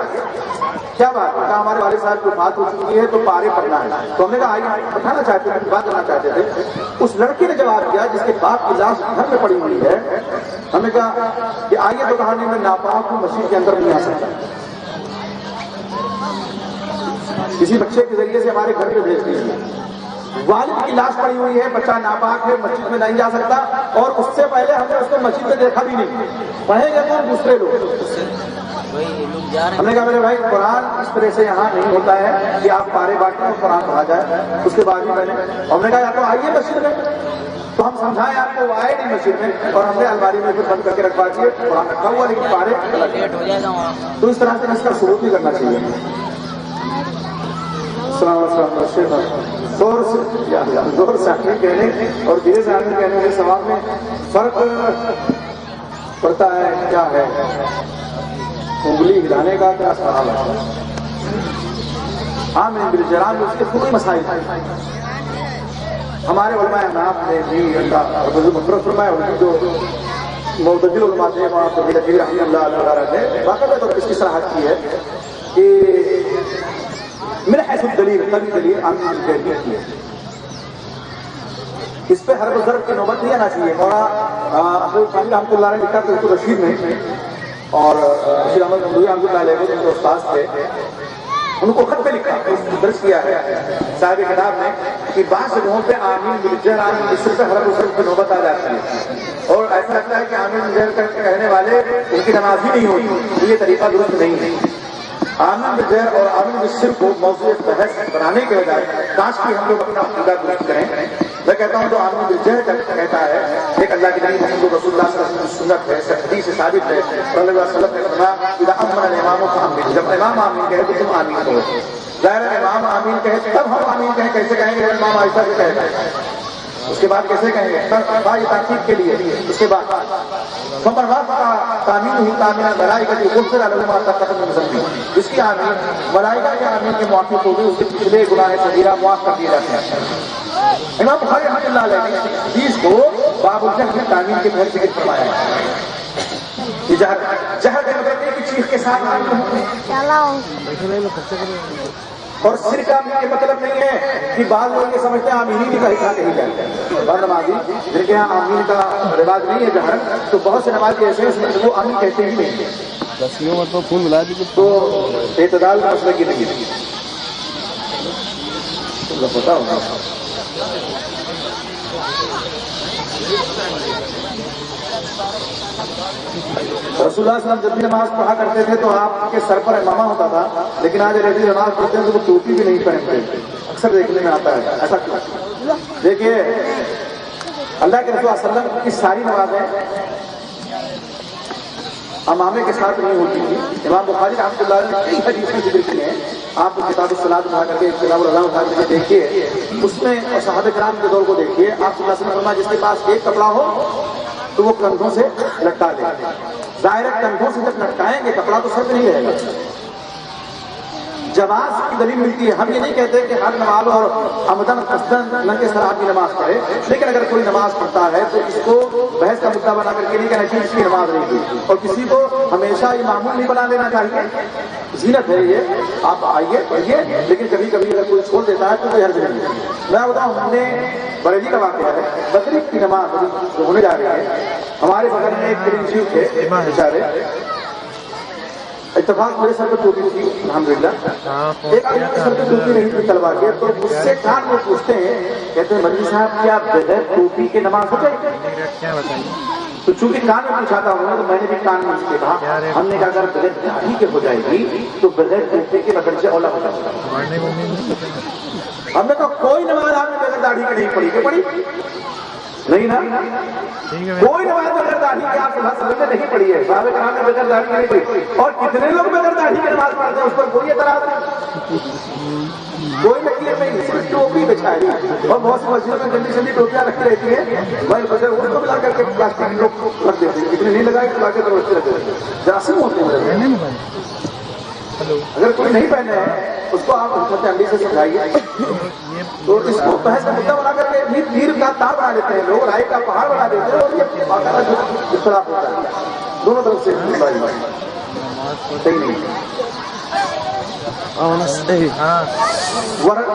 کیا بات ہے؟ کہا ہمارے والد صاحب کی وفات ہو چکی ہے تو پارے پڑھنا ہے. تو ہم نے کہا آئیے، بٹھانا چاہتے تھے، بات کرنا چاہتے تھے. اس لڑکے نے جواب دیا جس کے باپ کی لاش گھر میں پڑی ہوئی ہے، ہم نے کہا کہ آئیے، تو کہا نہیں میں ناپاک ہوں، مسجد کے اندر نہیں آ سکتا. کسی بچے کے ذریعے سے ہمارے گھر پہ بھیج دیجیے. والد کی لاش پڑی ہوئی ہے، بچہ ناپاک ہے، مسجد میں نہیں جا سکتا، اور اس سے پہلے ہم نے اس کو مسجد میں دیکھا بھی نہیں. پڑھیں گے تو دوسرے لوگ. ہم نے کہا میرے بھائی قرآن اس طرح سے یہاں نہیں ہوتا ہے کہ آپ پارے بانٹیں اور قرآن پڑھا جائے. اس کے بعد میں نے ہم نے کہا یا تو آئیے مسجد میں. تو ہم سمجھائیں آپ کو، وہ آئے نہیں مسجد میں، اور ہم نے الماری میں پھر بند کر کے رکھوا دیے، قرآن رکھا ہوا لیکن پارے. تو اس طرح سے اس کا شروع بھی کرنا چاہیے. زور سے آمین کہنے اور دھیرے سے آمین کہنے کے ثواب میں فرق پڑتا ہے. کیا ہے انگلی ہلانے کا کیا سوال ہے؟ آمین بالجرام اس کے پورے مسائل ہیں. ہمارے علماء احناف نے بھی مفرد فرمایا، جو معتدل علماء تھے وہاں پر رحمۃ اللہ تعالیٰ نے باقاعدہ طور پر اس کی صراحت کی ہے کہ میرے حیث دلیل کبھی دلیل آمین بالجرام کی ہے. اس پہ ہر بزرگ کی نوبت نہیں آنا چاہیے. مولانا رحمۃ اللہ نے لکھا تو رشید میں، اور رشید احمد گنگوئی رحمۃ اللہ علیہ جو استاد تھے، ان کو خط پہ لکھا، درج کیا ہے صاحب کتاب نے کہ بعض جگہوں پہ آمین بالجرام اس سے ہر بزرگ کی نوبت آ جاتی ہے، اور ایسا لگتا ہے کہ آمین بالجرام کہنے والے ان کی نماز ہی نہیں ہوتی. یہ طریقہ درست نہیں ہے. آمین بالجہر اور آمین بالسر کو موضوع بحث بنانے کے بجائے کاش کی ہم لوگ اپنا عقیدہ درست کریں. میں کہتا ہوں جو آمین بالجہر کہتا ہے ایک اللہ کے نبی محمد رسول اللہ صلی اللہ علیہ وسلم کی سنت ہے، حدیث سے ثابت ہے. صلی اللہ علیہ وسلم نے فرمایا اذا امن الامام فآمین، جب امام آمین کہے تو تم آمین کرو. ظاہر ہے امام آمین کہے تب ہم آمین کہیں. کیسے کہیں گے؟ امام آہستہ سے کہتا ہے، اس کے بعد کیسے کہیں گے؟ یہ تاکید کے لیے. اس کے بعد تعمیر ہی تعمیر ملائکہ کی غفر علیہم ما تقدم من ذنبہ، اس کی آمین ملائکہ کے آمین کے موافق ہوگی، اس کے پچھلے گناہ صغیرہ معاف کر دیے جاتے ہیں. امام بخاری رحمۃ اللہ علیہ نے حدیث کو باب الجہر کی تعمیر کے تحت ذکر فرمایا ہے. جہر کے مطلب ایک چیخ کے ساتھ اور صرف آمین کے مطلب نہیں ہے کہ بعض لوگ یہ سمجھتے ہیں آمین ہی کا حصہ کہیں جاتے ہیں. بعض نمازی جن کے یہاں آمین کا رواج نہیں ہے جہر، تو بہت سے نمازی ایسے ہیں اس میں وہ آمین کہتے ہی نہیں. تو اعتدال کا مسئلہ کی نہیں پتا ہوگا. رسول اللہ صلی اللہ علیہ وسلم جب بھی نماز پڑھا کرتے تھے تو آپ کے سر پر امامہ ہوتا تھا، لیکن آج ایسی نماز پڑھتے ہیں تو وہ ٹوپی بھی نہیں پہنتے. اکثر دیکھنے میں آتا ہے. ایسا کیوں؟ دیکھیے اللہ کے رسول صلی اللہ علیہ وسلم کی ساری نمازیں امامے کے ساتھ نہیں ہوتی تھی. امام بخاری رحمۃ اللہ علیہ نے کئی حدیثیں ذکر کی ہیں. آپ کتاب الصلاۃ اٹھا کر کے کتاب الرضا اٹھا کر کے دیکھیے، اس میں صحابہ کرام کے دور کو دیکھیے. آپ صلی اللہ علیہ وسلم فرمایا جس کے پاس ایک کپڑا ہو تو وہ کندھوں سے لٹکا دے. ظاہر کندھوں سے جب لٹکائیں گے کپڑا تو سر پہ نہیں رہے گا. جواز کی دلیل ملتی ہے. ہم یہ نہیں کہتے کہ ہر نماز اور عمدن قصدن ننگے سر آدمی نماز پڑھے، لیکن اگر کوئی نماز پڑھتا ہے تو اس کو بحث کا مدعا بنا کر کے نہیں کہنا چاہیے اس کی نماز نہیں ہوئی، اور کسی کو ہمیشہ یہ معمول نہیں بنا لینا چاہیے. زینت ہے یہ، آپ آئیے پڑھیے، لیکن کبھی کبھی اگر کوئی چھوڑ دیتا ہے تو کوئی حرج نہیں ہے. میں بتاؤں، ہم نے بریلی کا واقعہ ہے، بقرعید کی نماز ہونے جا رہی ہے. ہمارے بغل میں ایک کریم تھے بیچارے، اتفاق میرے سر پہ ٹوپی تھی الحمدللہ، ایک آدمی کے سر پہ ٹوپی نہیں تھی طلبا کے، تو اس سے کان میں پوچھتے ہیں، کہتے ہیں مولوی صاحب کیا بغیر ٹوپی کے نماز ہو جائے گی؟ تو چونکہ کان میں پوچھا تھا انہوں نے، تو میں نے بھی کان میں اس کے کہا، ہم نے کہا اگر بغیر داڑھی کے ہو جائے گی تو بغیر ٹوپی کے بدل سے اولا ہو جائے گا. ہم نے کہا کوئی نماز آپ نے بغیر داڑھی کے نہیں پڑھی، کہ پڑھی نہیں نا؟ کوئی نماز بغیر داڑھی کے آپ صلی نے نہیں پڑھی ہے، صحابہ کرام نے بغیر داڑھی کے نہیں پڑھی. اور کتنے لوگ بغیر داڑھی کی نماز پڑھتے ہیں، اس پر کوئی اعتراض نہیں، کوئی لکیر نہیں، صرف ٹوپی بچھائی. اور بہت سی مسجدوں میں جلدی جلدی ٹوپیاں رکھی رہتی ہیں، بھائی بغیر اس کو ملا کر کے پلاسٹک لوگ رکھ دیتے ہیں، اتنے نہیں لگائے تو لا کے رکھتے رہتے ہیں، جراثیم ہوتے ہیں. اگر کوئی نہیں پہنے ہیں اس کو آپ حکمت عملی سے سمجھائیے. تو اس کو بحث کا مدعا بنا کر کے پیر کا تار بنا دیتے ہیں لوگ، رائے کا پہاڑ بنا دیتے ہیں، اور یہ باقاعدہ اختلاف ہوتا ہے دونوں طرف سے. صحیح نہیں.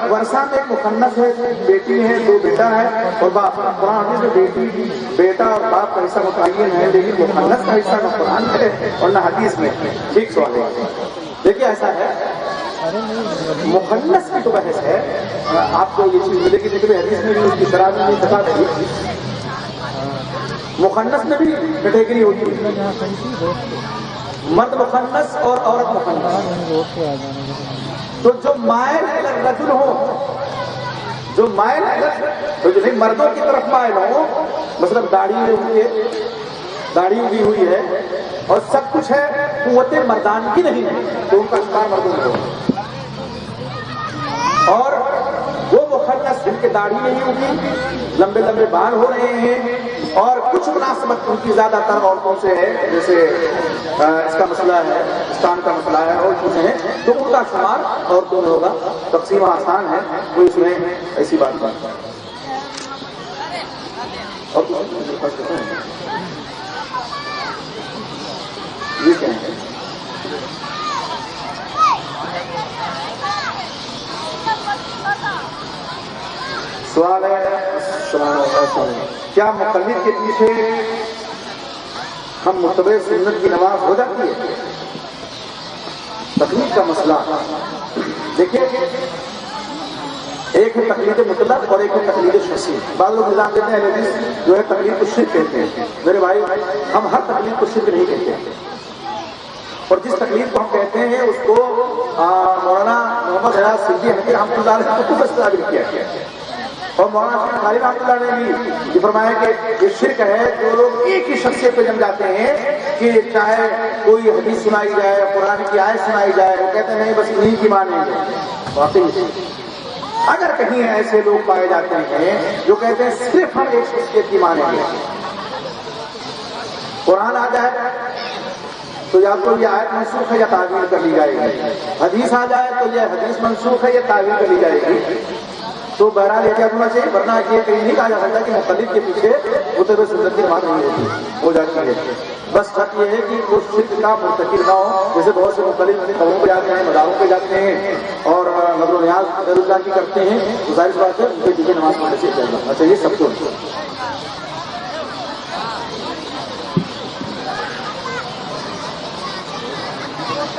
ورثہ میں ایک مخنث ہے، بیٹی ہے، دو بیٹا ہے اور باپ. قرآن حدیث میں بیٹی بیٹا اور باپ کا حصہ متعین ہے، لیکن مخنث کا حصہ نہ قرآن ہے اور نہ حدیث میں. ٹھیک سوال ہے. دیکھیے ایسا ہے، مخنث کی تو بحث ہے، آپ کو یہ چیز ملے گی، لیکن حدیث میں بھی اس کی شرح میں نہیں بتا دیں. مخنث میں بھی کیٹیگری ہوتی ہے، مرد مخنث اور عورت مخنث. تو جو مائل رجل ہو، جو مائل تو جو نہیں مردوں کی طرف مائل ہو، مطلب داڑھی ہوئی ہوئی ہے اور سب کچھ ہے، قوت مردان کی نہیں ہے، تو ان کا شکار مردوں میں ہو. اور وہ مخنث جن کے داڑھی نہیں ہوگی، لمبے لمبے بال ہو رہے ہیں، اور کچھ مناسبت ان کی زیادہ تر عورتوں سے ہے، جیسے اس کا مسئلہ ہے، اسلام کا مسئلہ ہے اور چیزیں ہیں، تو ان کا شمار عورتوں میں ہوگا. تقسیم آسان ہے، کوئی اس میں ایسی بات نہیں. اور یہ کیا ہے؟ سوال ہے، کیا مقلد کے پیچھے ہم متبع سنت کی نماز ہو جاتی ہے؟ تقلید کا مسئلہ دیکھیے، ایک ہے تقلید مطلق اور ایک ہے تقلید شخصی. بعض لوگ نظام دیتے ہیں حدیث جو ہے تقلید کو شرک کہتے ہیں. میرے بھائی، ہم ہر تقلید کو شرک نہیں کہتے ہیں، اور جس تقلید کو ہم کہتے ہیں اس کو مولانا محمد ریاض سندھی رحمۃ اللہ علیہ کو خوب ثابت کیا گیا. اور مولانا بخاری رحمۃ اللہ نے بھی یہ فرمایا کہ یہ شرک ہے جو لوگ ایک ہی شخصیت پہ جم جاتے ہیں کہ چاہے کوئی حدیث سنائی جائے، قرآن کی آیت سنائی جائے، وہ کہتے ہیں بس انہیں کی مانیں گے. واقعی اگر کہیں ایسے لوگ پائے جاتے ہیں جو کہتے ہیں صرف ہم ایک شخصیت کی مانیں گے، قرآن آ جائے تو یا تو یہ آیت منسوخ ہے یا تعویل کر لی جائے گی، حدیث آ جائے تو یہ حدیث منسوخ ہے یا تعویل کر لی جائے گی. تو بہرحال یہ کیا ہونا چاہیے، ورنہ یہ کہیں نہیں کہا جا سکتا کہ مقلد کے پیچھے متبع سنت کی نماز نہیں ہوتی، ہو جاتی ہے. بس شرط یہ ہے کہ اس شرک کا مرتکب نہ ہو. جیسے بہت سے مقلد قبروں پہ جاتے ہیں، مزاروں پہ جاتے ہیں اور نظر و نیاز غیر اللہ کی کرتے ہیں، تو ظاہر سی بات ہے ان کے پیچھے نماز پڑھنے سے جانا چاہیے سب کو.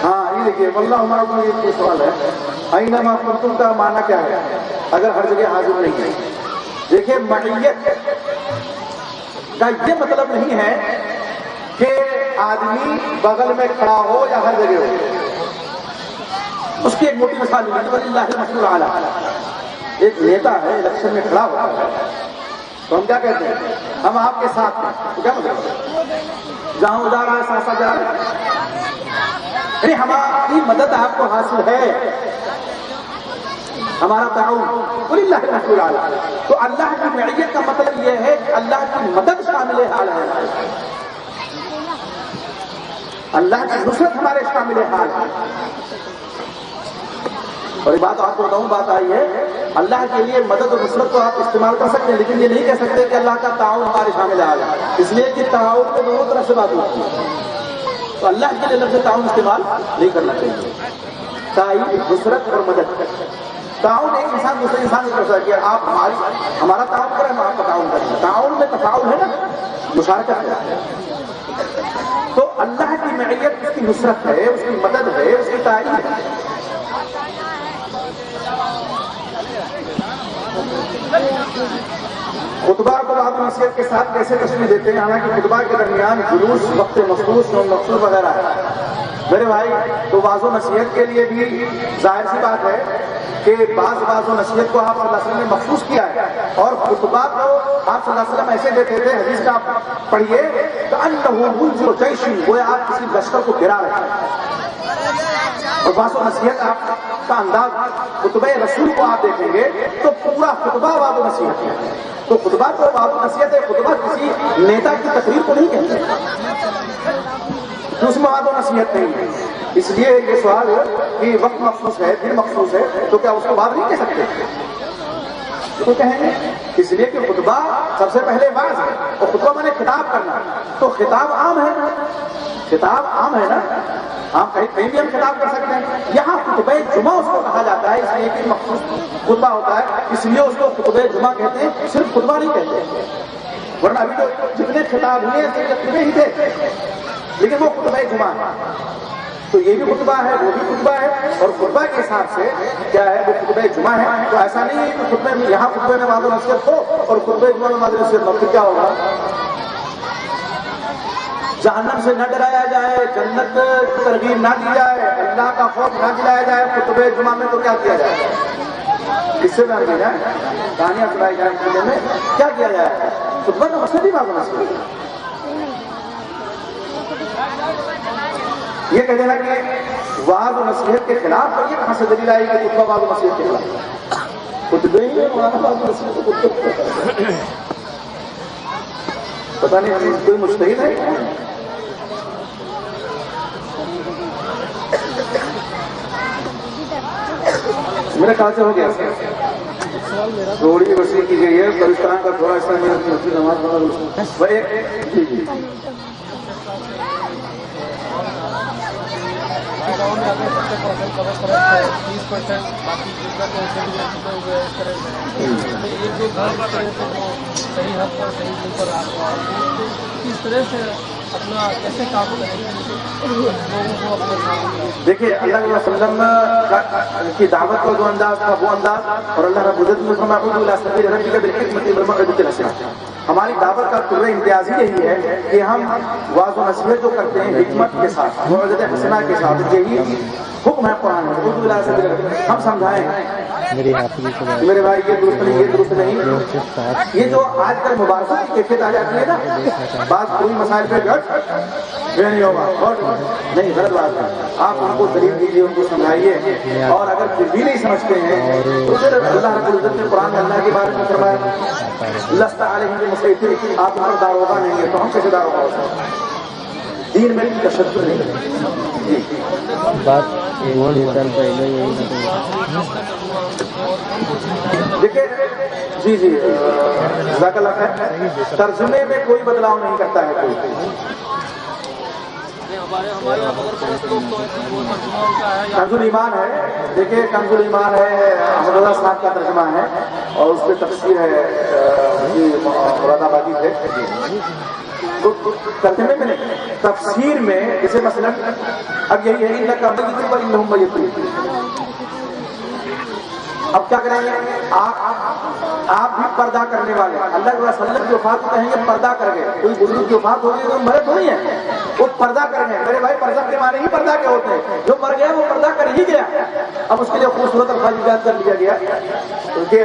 ہاں یہ دیکھیے، واللہ ہمارا کو یہ سوال ہے، اینما کنتم کا معنی کیا ہے اگر ہر جگہ حاضر نہیں ہے؟ دیکھیے، معیت کا یہ مطلب نہیں ہے کہ آدمی بغل میں کھڑا ہو یا ہر جگہ ہو. اس کی ایک موٹی مثال ہے، وللہ المثل الاعلی. ایک نیتا ہے، الیکشن میں کھڑا ہوا ہے، تو ہم کیا کہتے ہیں؟ ہم آپ کے ساتھ ہیں. تو کیا مطلب؟ جہاں جا رہا ہے ساتھ ساتھ جا رہا ہے، یعنی ہماری مدد آپ کو حاصل ہے، ہمارا تعاون. وللہ المثل الاعلی. تو اللہ کی معیت کا مطلب یہ ہے کہ اللہ کی مدد شامل حال ہے، اللہ کی نصرت ہمارے شامل حال ہے. اور یہ بات آپ کو بتاؤں، بات آئی ہے اللہ کے لیے مدد اور نصرت تو آپ استعمال کر سکتے ہیں، لیکن یہ نہیں کہہ سکتے کہ اللہ کا تعاون ہمارے شامل آ جائے، اس لیے کہ تعاون کو دونوں طرف سے بات ہوتی ہے، تو اللہ کے لیے لفظ تعاون استعمال نہیں کرنا چاہیے۔ تائید، نصرت اور مدد، تعاون ایک انسان دوسرے انسان سے کر سکتا ہے کہ آپ ہمارا تعاون کریں، ہم آپ کا تعاون کریں، تعاون میں تفاعل ہے نا، مشارکت ہے۔ تو اللہ کی معیت اس کی نصرت ہے، اس کی مدد ہے، اس کی تائید ہے۔ خطبہ کو آپ نصیحت کے ساتھ کیسے تشریح دیتے ہیں؟ حالانکہ خطبہ کے درمیان جلوس، وقت مخصوص اور مخصوص وغیرہ ہے میرے بھائی، تو واضح و نصیحت کے لیے بھی ظاہر سی بات ہے کہ بعض و نصیحت کو آپ صلی اللہ علیہ وسلم نے مخصوص کیا ہے، اور خطبہ کو آپ صلی اللہ علیہ وسلم ایسے دیتے تھے، حدیث کا آپ پڑھیے کہ انہ منذر جیش، گویا آپ کسی لشکر کو گرا رہے ہیں، اور بعض و نصیحت آپ کا انداز خطبہ رسول کو آپ دیکھیں گے تو پورا خطبہ واضح و نصیحت ہے، تو خطبہ کو واضح و نصیحت ہے، خطبہ کسی نیتا کی تقریر کو نہیں کہتے، تو اس میں واضح و نصیحت نہیں ہے۔ اس لیے یہ سوال ہے کہ وقت مخصوص ہے، دن مخصوص ہے، تو کیا اس کو بات نہیں کہہ سکتے؟ تو کہیں گے، اس لیے کہ خطبہ سب سے پہلے واعظ ہے، اور خطبہ میں نے خطاب کرنا، تو خطاب عام ہے، خطاب عام ہے نا، ہم کہیں بھی ہم خطاب کر سکتے ہیں۔ یہاں خطبہ جمعہ اس کو کہا جاتا ہے، اس لیے کہ مخصوص خطبہ ہوتا ہے، اس لیے اس کو خطبہ جمعہ کہتے ہیں، صرف خطبہ نہیں کہتے، ورنہ ابھی تو جتنے خطاب ہوئے ہیں خطبے ہی تھے، لیکن وہ خطبہ جمعہ ہے، تو یہ بھی خطبہ ہے، وہ بھی خطبہ ہے، اور خطبہ کے حساب سے کیا ہے، وہ خطبہ جمعہ ہے۔ تو ایسا نہیں ہے کہ خطبے میں یہاں خطبے میں واضح نصیحت ہو اور خطبہ جمعہ میں واضح نصیحت ہو، پھر کیا ہوگا؟ جہنم سے نہ ڈرایا جائے، جنت کی ترغیب نہ دی جائے، اللہ کا خوف نہ دلایا جائے، خطبہ جمعہ میں تو کیا کیا جائے؟ کس سے بیان کیا جائے؟ کہانیاں سنائی جائیں، خطبے میں کیا کیا جائے؟ خطبہ کا مقصد ہی واضح نصیحت ہے۔ یہ کہہ دینا کہ وعظ و نصیحت کے خلاف، یہ کہاں سے دلیل آئی کہ خطبہ وعظ و نصیحت کے خلاف؟ خطبے ہی وعظ و نصیحت کو پتہ نہیں، ہم کوئی مجتہد ہے؟ میرا خیال سے ہو گیا، تھوڑی وسیع کی گئی ہے، پاکستان کا تھوڑا حصہ میرا نماز پڑھا جی جی صحیح حد پر صحیح دل پر کس طرح سے اپنا کیسے کام کریں لوگوں کو اپنے دیکھیے، اللہ علیہ وسلم کی دعوت کا جو انداز تھا وہ انداز، اور اللہ رب العزت نے فرمایا ادعو الی سبیل ربک بالحکمۃ والموعظۃ الحسنہ۔ ہماری دعوت کا طرز امتیاز یہی ہے کہ ہم واضح و نصیحت جو کرتے ہیں حکمت کے ساتھ، موعظۃ حسنہ کے ساتھ، یہی حکم ہے قرآن میں، ادعو الی سبیل ربک، ہم سمجھائیں میرے بھائی یہ درست نہیں، یہ درست نہیں۔ یہ جو آج کل مبارزہ کی کیفیت آ جاتی ہے نا، بعض کوئی مسائل پہ گھٹ یہ نہیں ہوگا، اور نہیں، غلط بات ہے، آپ ان کو دلیل دیجیے، ان کو سمجھائیے، اور اگر پھر بھی نہیں سمجھتے ہیں تو پھر اللہ رب العزت نے قرآن میں اللہ کے بارے میں فرمایا لست علیہم بمسیطر، آپ ان پر داروغہ نہیں ہے، تو ہم کیسے داروغہ ہو سکتے ہیں؟ دین میں تشدد نہیں ہے۔ بات دیکھیں جی جی جزاک اللہ خیر، ترجمے میں کوئی بدلاؤ نہیں کرتا ہے کوئی۔ کنز الایمان ہے، دیکھیں کنز الایمان ہے، احمد اللہ صاحب کا ترجمہ ہے، اور اس پہ تفسیر ہے مراد آبادی سے، تو ترجمے میں نہیں، تفسیر میں جیسے مثلا اب یہی ہے انک میت و انہم میتون، اب کیا کریں گے؟ آپ بھی پردہ کرنے والے، اللہ کے وسلم کی وفات کہیں گے پردہ کر گئے، کوئی بزرگ کی وفات ہوگی تو مرد تھوڑی ہے، وہ پردہ کر گئے۔ میرے بھائی پردہ کے معنی ہی پردہ کے ہوتے ہیں، جو مر گیا وہ پردہ کر ہی گیا، اب اس کے لیے خوبصورت الفاظ ایجاد کر لیا گیا کہ